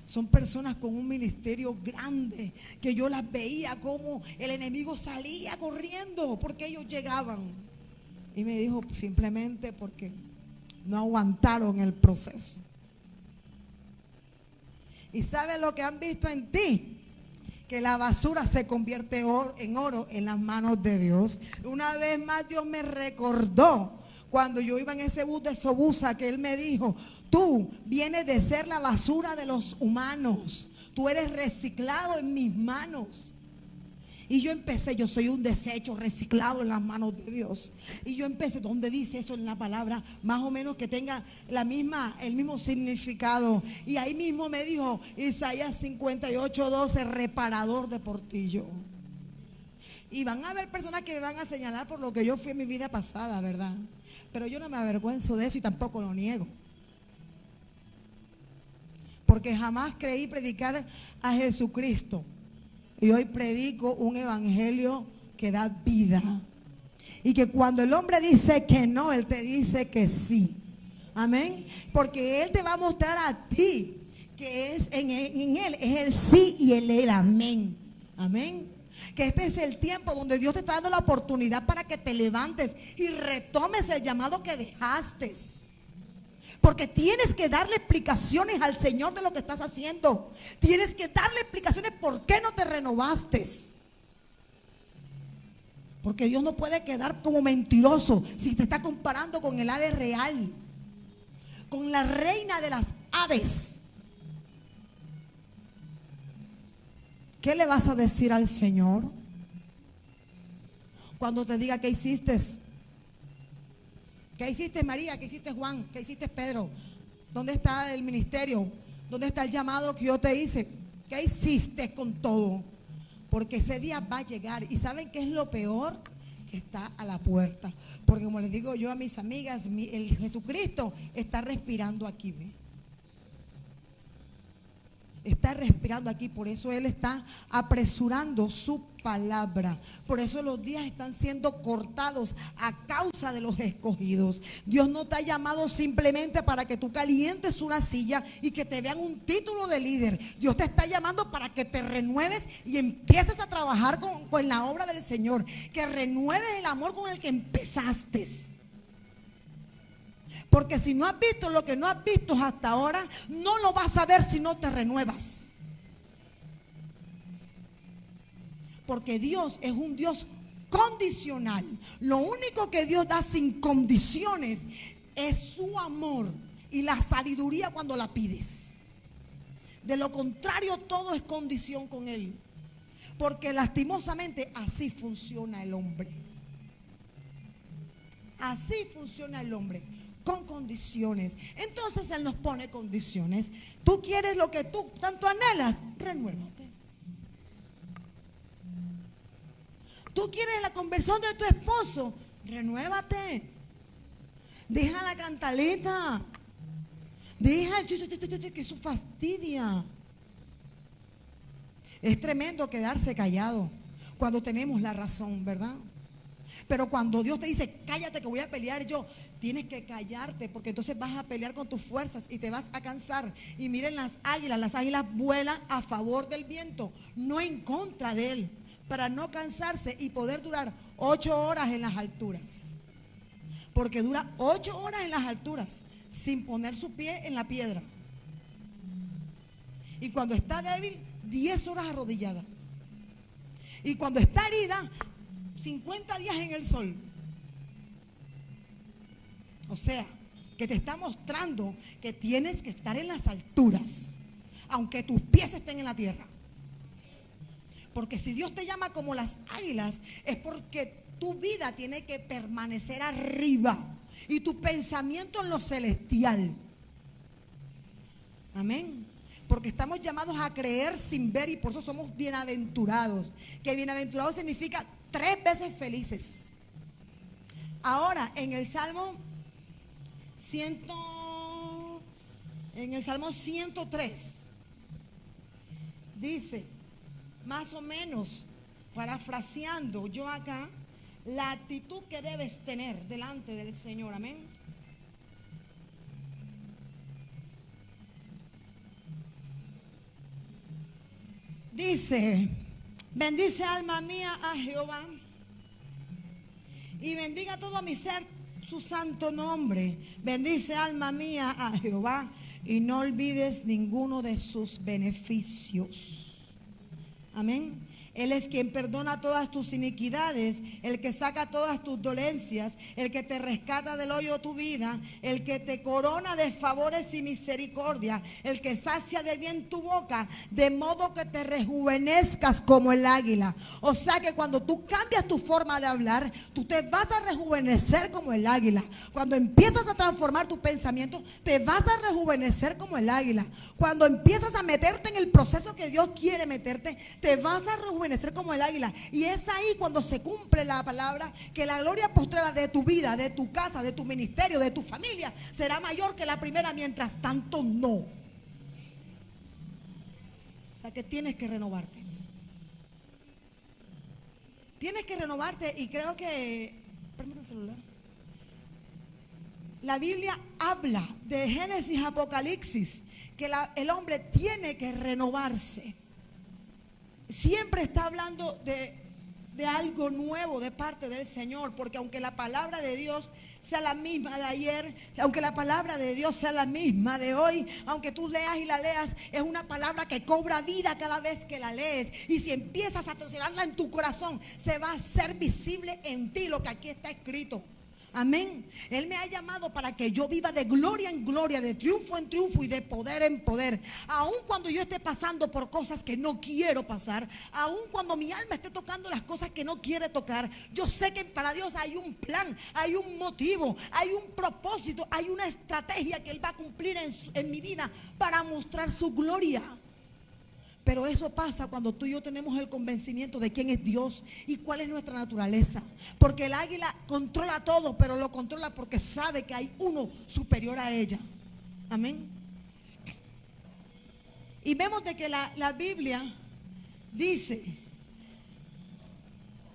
Son personas con un ministerio grande que yo las veía como el enemigo salía corriendo porque ellos llegaban. Y me dijo, simplemente porque no aguantaron el proceso. ¿Y sabes lo que han visto en ti? Que la basura se convierte en oro en las manos de Dios. Una vez más Dios me recordó cuando yo iba en ese bus de Sobusa, que Él me dijo, tú vienes de ser la basura de los humanos, tú eres reciclado en mis manos. Y yo empecé, yo soy un desecho reciclado en las manos de Dios. Y yo empecé, ¿dónde dice eso en la palabra? Más o menos que tenga el mismo significado. Y ahí mismo me dijo Isaías 58:12, reparador de portillo. Y van a haber personas que me van a señalar por lo que yo fui en mi vida pasada, ¿verdad? Pero yo no me avergüenzo de eso y tampoco lo niego. Porque jamás creí predicar a Jesucristo. Y hoy predico un evangelio que da vida. Y que cuando el hombre dice que no, Él te dice que sí. Amén. Porque Él te va a mostrar a ti que es en Él es el sí y el amén. Amén. Que este es el tiempo donde Dios te está dando la oportunidad para que te levantes y retomes el llamado que dejaste. Porque tienes que darle explicaciones al Señor de lo que estás haciendo. Tienes que darle explicaciones por qué no te renovaste. Porque Dios no puede quedar como mentiroso si te está comparando con el ave real, con la reina de las aves. ¿Qué le vas a decir al Señor cuando te diga qué hiciste? ¿Qué hiciste, María? ¿Qué hiciste, Juan? ¿Qué hiciste, Pedro? ¿Dónde está el ministerio? ¿Dónde está el llamado que yo te hice? ¿Qué hiciste con todo? Porque ese día va a llegar. ¿Y saben qué es lo peor? Que está a la puerta. Porque como les digo yo a mis amigas, el Jesucristo está respirando aquí, ¿ve? Está respirando aquí. Por eso Él está apresurando su palabra. Por eso los días están siendo cortados a causa de los escogidos. Dios no te ha llamado simplemente para que tú calientes una silla y que te vean un título de líder. Dios te está llamando para que te renueves y empieces a trabajar con la obra del Señor. Que renueves el amor con el que empezaste. Porque si no has visto lo que no has visto hasta ahora, no lo vas a ver si no te renuevas. Porque Dios es un Dios condicional. Lo único que Dios da sin condiciones es su amor y la sabiduría cuando la pides. De lo contrario, todo es condición con Él. Porque lastimosamente así funciona el hombre. Así funciona el hombre, con condiciones. Entonces Él nos pone condiciones. Tú quieres lo que tú tanto anhelas, renuévate. Tú quieres la conversión de tu esposo, renuévate. Deja la cantaleta. Deja el que eso fastidia. Es tremendo quedarse callado cuando tenemos la razón, ¿verdad? Pero cuando Dios te dice, cállate que voy a pelear yo, tienes que callarte, porque entonces vas a pelear con tus fuerzas y te vas a cansar. Y miren las águilas vuelan a favor del viento, no en contra de él, para no cansarse y poder durar 8 horas en las alturas. Porque dura 8 horas en las alturas sin poner su pie en la piedra. Y cuando está débil, 10 horas arrodillada. Y cuando está herida, 50 días en el sol. O sea, que te está mostrando que tienes que estar en las alturas, aunque tus pies estén en la tierra. Porque si Dios te llama como las águilas, es porque tu vida tiene que permanecer arriba y tu pensamiento en lo celestial. Amén. Porque estamos llamados a creer sin ver y por eso somos bienaventurados. Que bienaventurados significa 3 veces felices. Ahora, en el Salmo 103 dice, más o menos, parafraseando yo acá, la actitud que debes tener delante del Señor. Amén. Dice, bendice alma mía a Jehová y bendiga todo mi ser su santo nombre. Bendice alma mía a Jehová y no olvides ninguno de sus beneficios. Amén. Él es quien perdona todas tus iniquidades, el que saca todas tus dolencias, el que te rescata del hoyo de tu vida, el que te corona de favores y misericordia, el que sacia de bien tu boca, de modo que te rejuvenezcas como el águila. O sea que cuando tú cambias tu forma de hablar, tú te vas a rejuvenecer como el águila. Cuando empiezas a transformar tu pensamiento, te vas a rejuvenecer como el águila. Cuando empiezas a meterte en el proceso que Dios quiere meterte, te vas a rejuvenecer como el águila. Y es ahí cuando se cumple la palabra que la gloria postrera de tu vida, de tu casa, de tu ministerio, de tu familia será mayor que la primera. Mientras tanto no. O sea que tienes que renovarte. Tienes que renovarte. Y creo que permítame el celular. La Biblia habla de Génesis, Apocalipsis, que el hombre tiene que renovarse. Siempre está hablando de algo nuevo de parte del Señor, porque aunque la palabra de Dios sea la misma de ayer, aunque la palabra de Dios sea la misma de hoy, aunque tú leas y la leas, es una palabra que cobra vida cada vez que la lees. Y si empiezas a atesorarla en tu corazón, se va a hacer visible en ti lo que aquí está escrito. Amén. Él me ha llamado para que yo viva de gloria en gloria, de triunfo en triunfo y de poder en poder. Aun cuando yo esté pasando por cosas que no quiero pasar, aun cuando mi alma esté tocando las cosas que no quiere tocar, yo sé que para Dios hay un plan, hay un motivo, hay un propósito, hay una estrategia que Él va a cumplir en mi vida para mostrar su gloria. Pero eso pasa cuando tú y yo tenemos el convencimiento de quién es Dios y cuál es nuestra naturaleza. Porque el águila controla todo, pero lo controla porque sabe que hay uno superior a ella. Amén. Y vemos de que la Biblia dice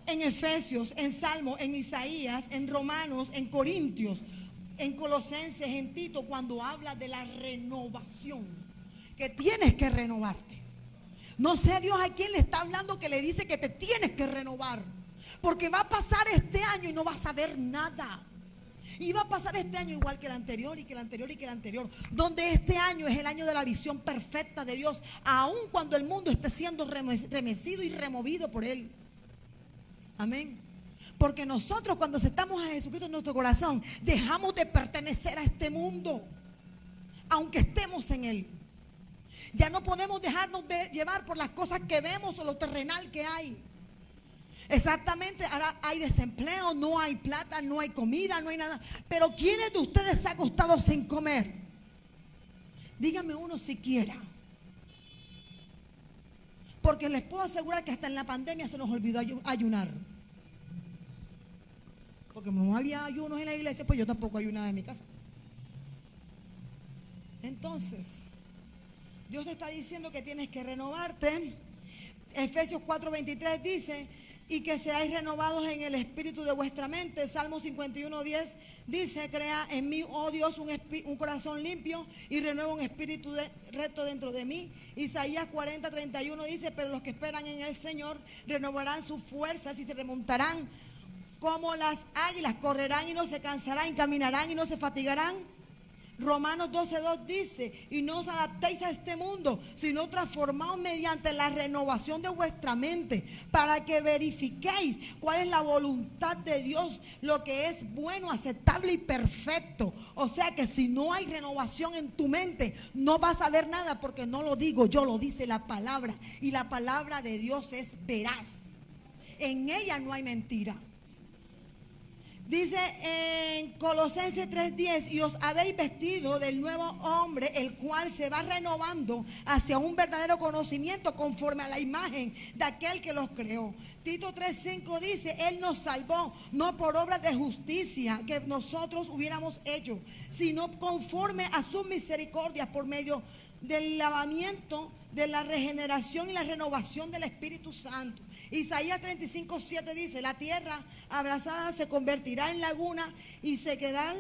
en Efesios, en Salmos, en Isaías, en Romanos, en Corintios, en Colosenses, en Tito, cuando habla de la renovación, que tienes que renovarte. No sé Dios a quién le está hablando que le dice que te tienes que renovar, porque va a pasar este año y no vas a ver nada. Y va a pasar este año igual que el anterior y que el anterior y que el anterior, donde este año es el año de la visión perfecta de Dios, aun cuando el mundo esté siendo remecido y removido por Él. Amén. Porque nosotros, cuando aceptamos a Jesucristo en nuestro corazón, dejamos de pertenecer a este mundo, aunque estemos en Él. Ya no podemos dejarnos llevar por las cosas que vemos o lo terrenal que hay. Exactamente, ahora hay desempleo, no hay plata, no hay comida, no hay nada. Pero ¿quiénes de ustedes se ha acostado sin comer? Dígame uno siquiera. Porque les puedo asegurar que hasta en la pandemia se nos olvidó ayunar. Porque no había ayunos en la iglesia, pues yo tampoco ayunaba en mi casa. Entonces, Dios te está diciendo que tienes que renovarte. Efesios 4:23 dice: y que seáis renovados en el espíritu de vuestra mente. Salmo 51:10 dice: crea en mí, oh Dios, un corazón limpio y renueva un espíritu recto dentro de mí. Isaías 40:31 dice: pero los que esperan en el Señor renovarán sus fuerzas y se remontarán como las águilas, correrán y no se cansarán, caminarán y no se fatigarán. Romanos 12:2 dice: y no os adaptéis a este mundo, sino transformaos mediante la renovación de vuestra mente, para que verifiquéis cuál es la voluntad de Dios, lo que es bueno, aceptable y perfecto. O sea que si no hay renovación en tu mente, no vas a ver nada, porque no lo digo yo, lo dice la palabra. Y la palabra de Dios es veraz. En ella no hay mentira. Dice en Colosenses 3:10: y os habéis vestido del nuevo hombre, el cual se va renovando hacia un verdadero conocimiento conforme a la imagen de aquel que los creó. Tito 3:5 dice: Él nos salvó, no por obras de justicia que nosotros hubiéramos hecho, sino conforme a sus misericordias, por medio del lavamiento, de la regeneración y la renovación del Espíritu Santo. Isaías 35:7 dice: la tierra abrasada se convertirá en laguna y se quedarán,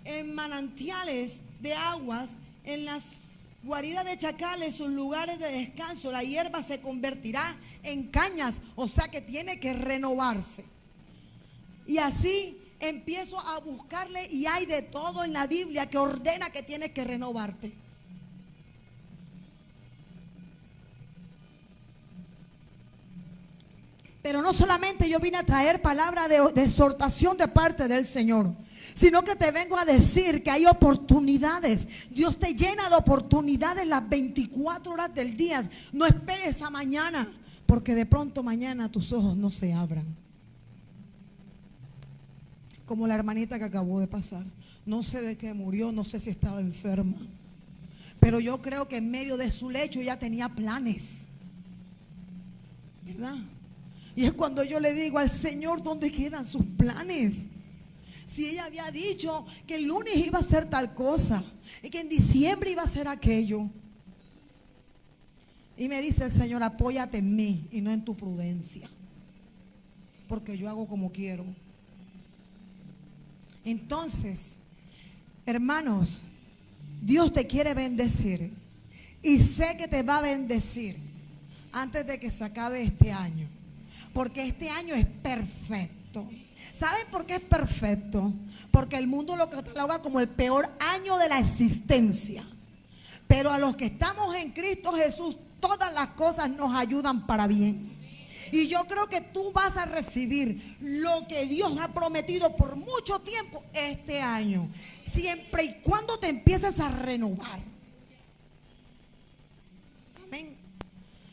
en manantiales de aguas, en las guaridas de chacales, sus lugares de descanso. La hierba se convertirá en cañas, o sea que tiene que renovarse. Y así empiezo a buscarle, y hay de todo en la Biblia que ordena que tienes que renovarte. Pero no solamente yo vine a traer palabra de exhortación de parte del Señor, sino que te vengo a decir que hay oportunidades. Dios te llena de oportunidades las 24 horas del día. No esperes a mañana, porque de pronto mañana tus ojos no se abran. Como la hermanita que acabó de pasar. No sé de qué murió, no sé si estaba enferma, pero yo creo que en medio de su lecho ya tenía planes, ¿verdad? Y es cuando yo le digo al Señor: ¿dónde quedan sus planes? Si ella había dicho que el lunes iba a hacer tal cosa y que en diciembre iba a hacer aquello. Y me dice el Señor: apóyate en mí y no en tu prudencia, porque yo hago como quiero. Entonces, hermanos, Dios te quiere bendecir, y sé que te va a bendecir antes de que se acabe este año, porque este año es perfecto. ¿Saben por qué es perfecto? Porque el mundo lo cataloga como el peor año de la existencia, pero a los que estamos en Cristo Jesús, todas las cosas nos ayudan para bien. Y yo creo que tú vas a recibir lo que Dios ha prometido por mucho tiempo este año, siempre y cuando te empieces a renovar. Amén.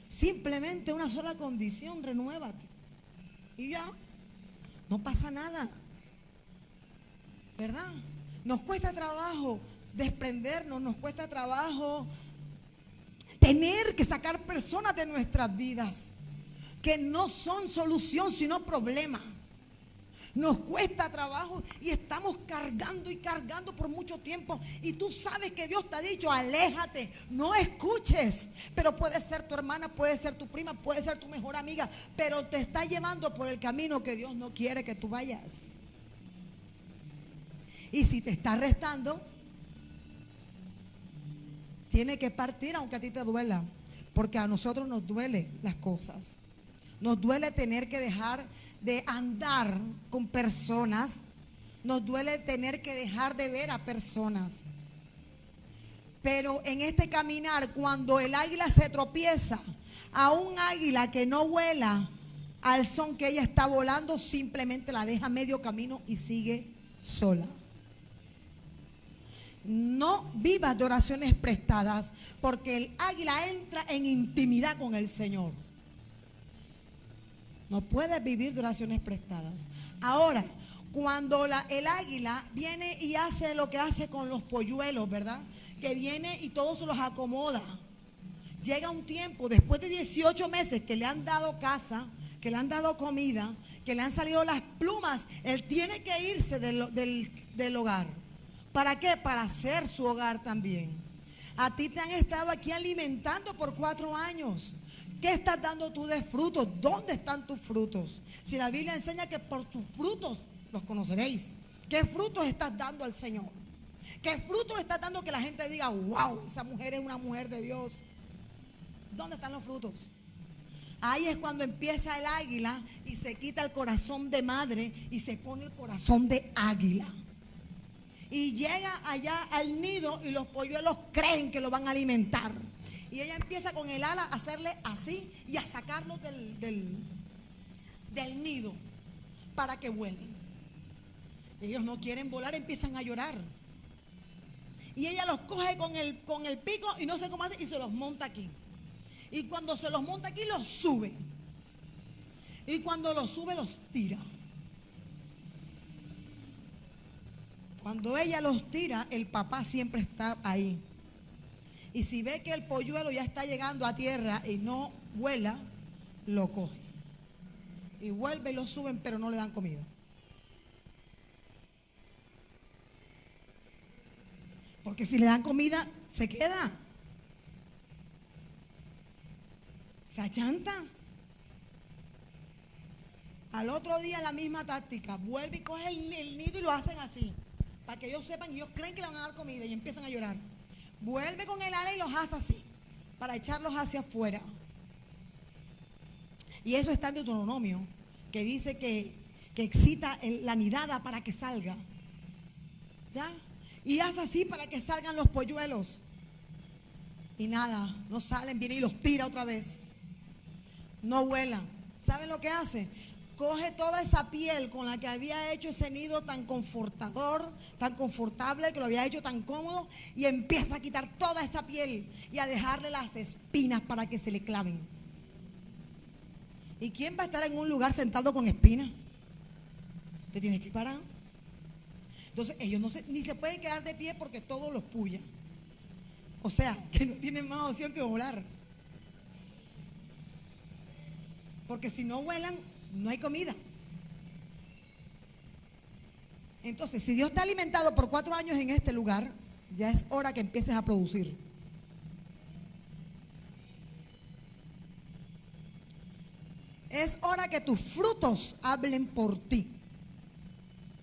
Simplemente una sola condición: renuévate. Y ya, no pasa nada, ¿verdad? Nos cuesta trabajo desprendernos, nos cuesta trabajo tener que sacar personas de nuestras vidas que no son solución sino problema. nos cuesta trabajo y estamos cargando y cargando por mucho tiempo. Y tú sabes que Dios te ha dicho, aléjate, no escuches. Pero puede ser tu hermana, puede ser tu prima, puede ser tu mejor amiga, pero te está llevando por el camino que Dios no quiere que tú vayas. Y si te está restando, tiene que partir aunque a ti te duela. Porque a nosotros nos duele las cosas. Nos duele tener que dejar de andar con personas. Nos duele tener que dejar de ver a personas. Pero en este caminar, cuando el águila se tropieza, a un águila que no vuela al son que ella está volando, simplemente la deja medio camino y sigue sola. No vivas de oraciones prestadas, porque el águila entra en intimidad con el Señor. No puedes vivir de oraciones prestadas. Ahora, cuando el águila viene y hace lo que hace con los polluelos, ¿verdad? Que viene y todos se los acomoda. Llega un tiempo, después de 18 meses que le han dado casa, que le han dado comida, que le han salido las plumas, él tiene que irse del hogar. ¿Para qué? Para hacer su hogar también. A ti te han estado aquí alimentando por 4 años. ¿Qué estás dando tú de frutos? ¿Dónde están tus frutos? Si la Biblia enseña que por tus frutos los conoceréis. ¿Qué frutos estás dando al Señor? ¿Qué frutos estás dando que la gente diga, wow, esa mujer es una mujer de Dios? ¿Dónde están los frutos? Ahí es cuando empieza el águila y se quita el corazón de madre y se pone el corazón de águila. Y llega allá al nido y los polluelos creen que lo van a alimentar. Y ella empieza con el ala a hacerle así y a sacarlos del nido para que vuelen. Ellos no quieren volar, empiezan a llorar. Y ella los coge con el pico y no sé cómo hace y se los monta aquí. Y cuando se los monta aquí los sube. Y cuando los sube los tira. Cuando ella los tira, el papá siempre está ahí. Y si ve que el polluelo ya está llegando a tierra y no vuela, lo coge. Y vuelve y lo suben, pero no le dan comida. Porque si le dan comida, se queda. Se achanta. Al otro día la misma táctica. Vuelve y coge el nido y lo hacen así. Para que ellos sepan, y ellos creen que le van a dar comida y empiezan a llorar. Vuelve con el ala y los hace así, para echarlos hacia afuera. Y eso está en Deuteronomio, que dice que excita la nidada para que salga. ¿Ya? Y hace así para que salgan los polluelos. Y nada, no salen, viene y los tira otra vez. No vuelan. ¿Saben lo que hace? Coge toda esa piel con la que había hecho ese nido tan confortador, tan confortable, que lo había hecho tan cómodo, y empieza a quitar toda esa piel y a dejarle las espinas para que se le claven. ¿Y quién va a estar en un lugar sentado con espinas? Te tienes que parar. Entonces ellos ni se pueden quedar de pie porque todos los pullan. O sea, que no tienen más opción que volar. Porque si no vuelan, no hay comida. Entonces, si Dios te ha alimentado por 4 años en este lugar, ya es hora que empieces a producir. Es hora que tus frutos hablen por ti,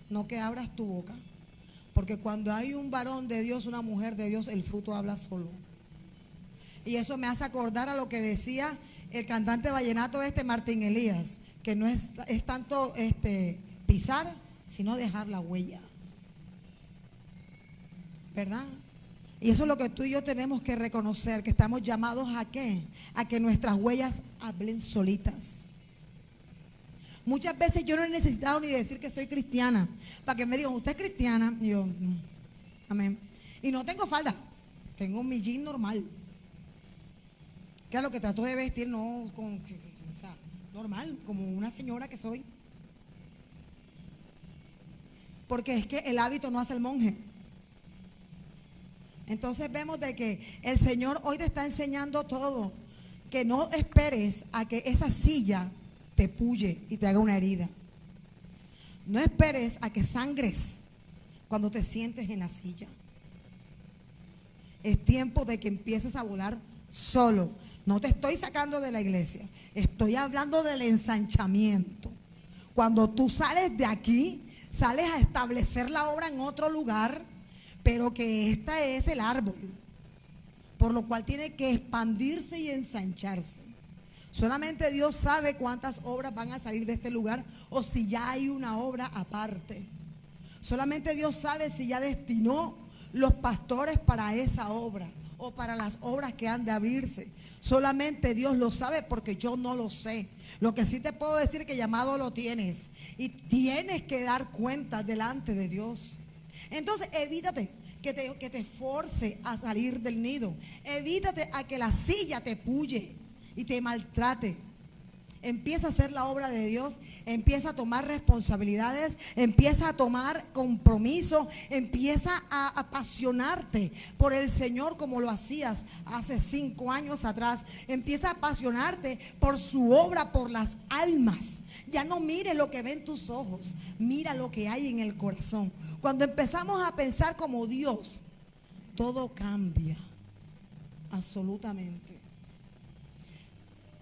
no que abras tu boca. Porque cuando hay un varón de Dios, una mujer de Dios, el fruto habla solo. Y eso me hace acordar a lo que decía el cantante vallenato Martín Elías, que no es tanto pisar, sino dejar la huella. ¿Verdad? Y eso es lo que tú y yo tenemos que reconocer, que estamos llamados ¿a qué? A que nuestras huellas hablen solitas. Muchas veces yo no he necesitado ni decir que soy cristiana, para que me digan, ¿usted es cristiana? Y yo, amén. Y no tengo falda, tengo mi jean normal. Claro, que trato de vestir, no con... normal, como una señora que soy. Porque es que el hábito no hace el monje. Entonces vemos de que el Señor hoy te está enseñando todo. Que no esperes a que esa silla te puye y te haga una herida. No esperes a que sangres cuando te sientes en la silla. Es tiempo de que empieces a volar solo. No te estoy sacando de la iglesia. Estoy hablando del ensanchamiento. Cuando tú sales de aquí, sales a establecer la obra en otro lugar, pero que este es el árbol, por lo cual tiene que expandirse y ensancharse. Solamente Dios sabe cuántas obras van a salir de este lugar o si ya hay una obra aparte. Solamente Dios sabe si ya destinó los pastores para esa obra o para las obras que han de abrirse. Solamente Dios lo sabe porque yo no lo sé. Lo que sí te puedo decir es que llamado lo tienes y tienes que dar cuenta delante de Dios. Entonces evítate que te force a salir del nido. Evítate a que la silla te puye y te maltrate. Empieza a hacer la obra de Dios, empieza a tomar responsabilidades, empieza a tomar compromiso, empieza a apasionarte por el Señor como lo hacías hace 5 años atrás. Empieza a apasionarte por su obra, por las almas. Ya no mire lo que ven tus ojos, mira lo que hay en el corazón. Cuando empezamos a pensar como Dios, todo cambia, absolutamente.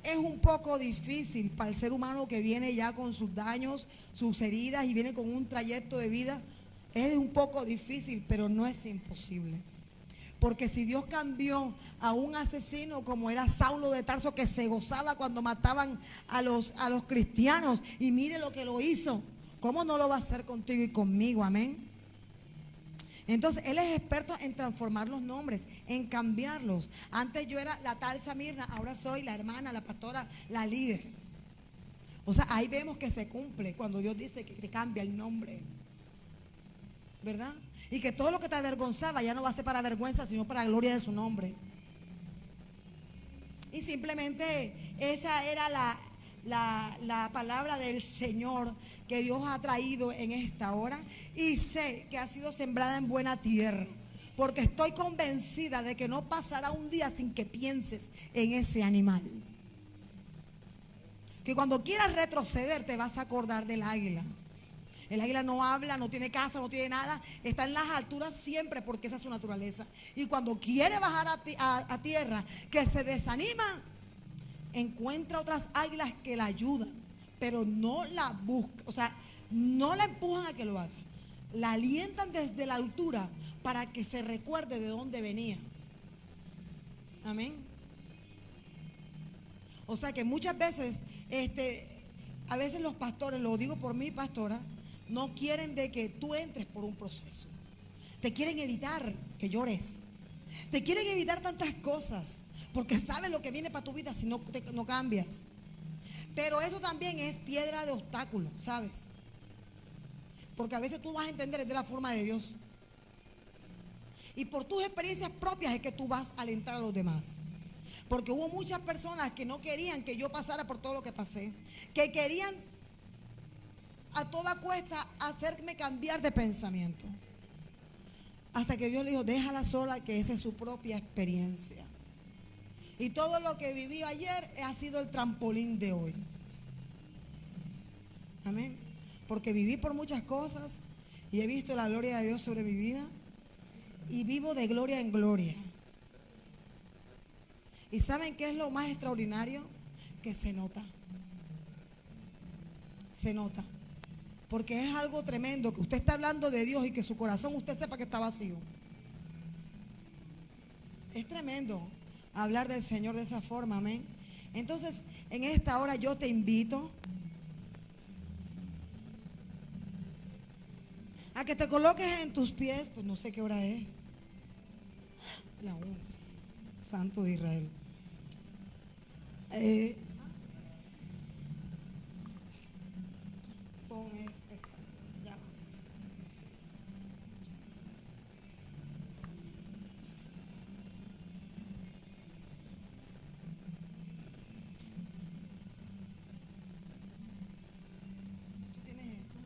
Es un poco difícil para el ser humano que viene ya con sus daños, sus heridas y viene con un trayecto de vida. Es un poco difícil, pero no es imposible. Porque si Dios cambió a un asesino como era Saulo de Tarso, que se gozaba cuando mataban a los cristianos, y mire lo que lo hizo, ¿cómo no lo va a hacer contigo y conmigo? Amén. Entonces, Él es experto en transformar los nombres, en cambiarlos. Antes yo era la tal Samirna, ahora soy la hermana, la pastora, la líder. O sea, ahí vemos que se cumple cuando Dios dice que te cambia el nombre, ¿verdad? Y que todo lo que te avergonzaba ya no va a ser para vergüenza, sino para la gloria de su nombre. Y simplemente esa era la palabra del Señor que Dios ha traído en esta hora, y sé que ha sido sembrada en buena tierra, porque estoy convencida de que no pasará un día sin que pienses en ese animal, que cuando quieras retroceder te vas a acordar del águila. El águila no habla, no tiene casa, no tiene nada, está en las alturas siempre porque esa es su naturaleza. Y cuando quiere bajar a tierra, que se desanima, encuentra otras águilas que la ayudan, pero no la buscan, o sea, no la empujan a que lo haga. La alientan desde la altura para que se recuerde de dónde venía. Amén. O sea que muchas veces, a veces los pastores, lo digo por mi pastora, no quieren de que tú entres por un proceso. Te quieren evitar que llores. Te quieren evitar tantas cosas, porque saben lo que viene para tu vida si no cambias. Pero eso también es piedra de obstáculo, ¿sabes? Porque a veces tú vas a entender de la forma de Dios. Y por tus experiencias propias es que tú vas a alentar a los demás. Porque hubo muchas personas que no querían que yo pasara por todo lo que pasé, que querían a toda cuesta hacerme cambiar de pensamiento. Hasta que Dios le dijo, déjala sola, que esa es su propia experiencia. Y todo lo que viví ayer ha sido el trampolín de hoy. Amén. Porque viví por muchas cosas y he visto la gloria de Dios sobre mi vida. Y vivo de gloria en gloria. ¿Y saben qué es lo más extraordinario? Que se nota. Se nota. Porque es algo tremendo que usted está hablando de Dios y que su corazón usted sepa que está vacío. Es tremendo hablar del Señor de esa forma, amén. Entonces, en esta hora yo te invito a que te coloques en tus pies, pues no sé qué hora es. La 1. Santo de Israel. Pon esto. Ya. ¿Tú tienes esto?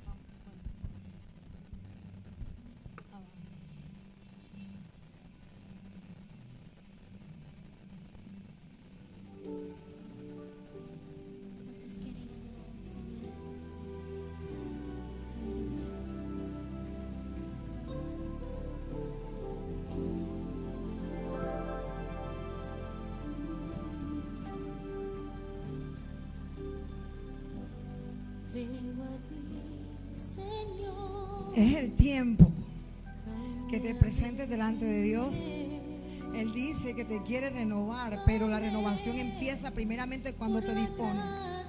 Ah, bueno. Ah, va. ¿Cuántos quieren adorar al Señor? vengo a ti, Señor. Es el tiempo que te presentes delante de Dios. Él dice que te quiere renovar, pero la renovación empieza primeramente cuando te dispones.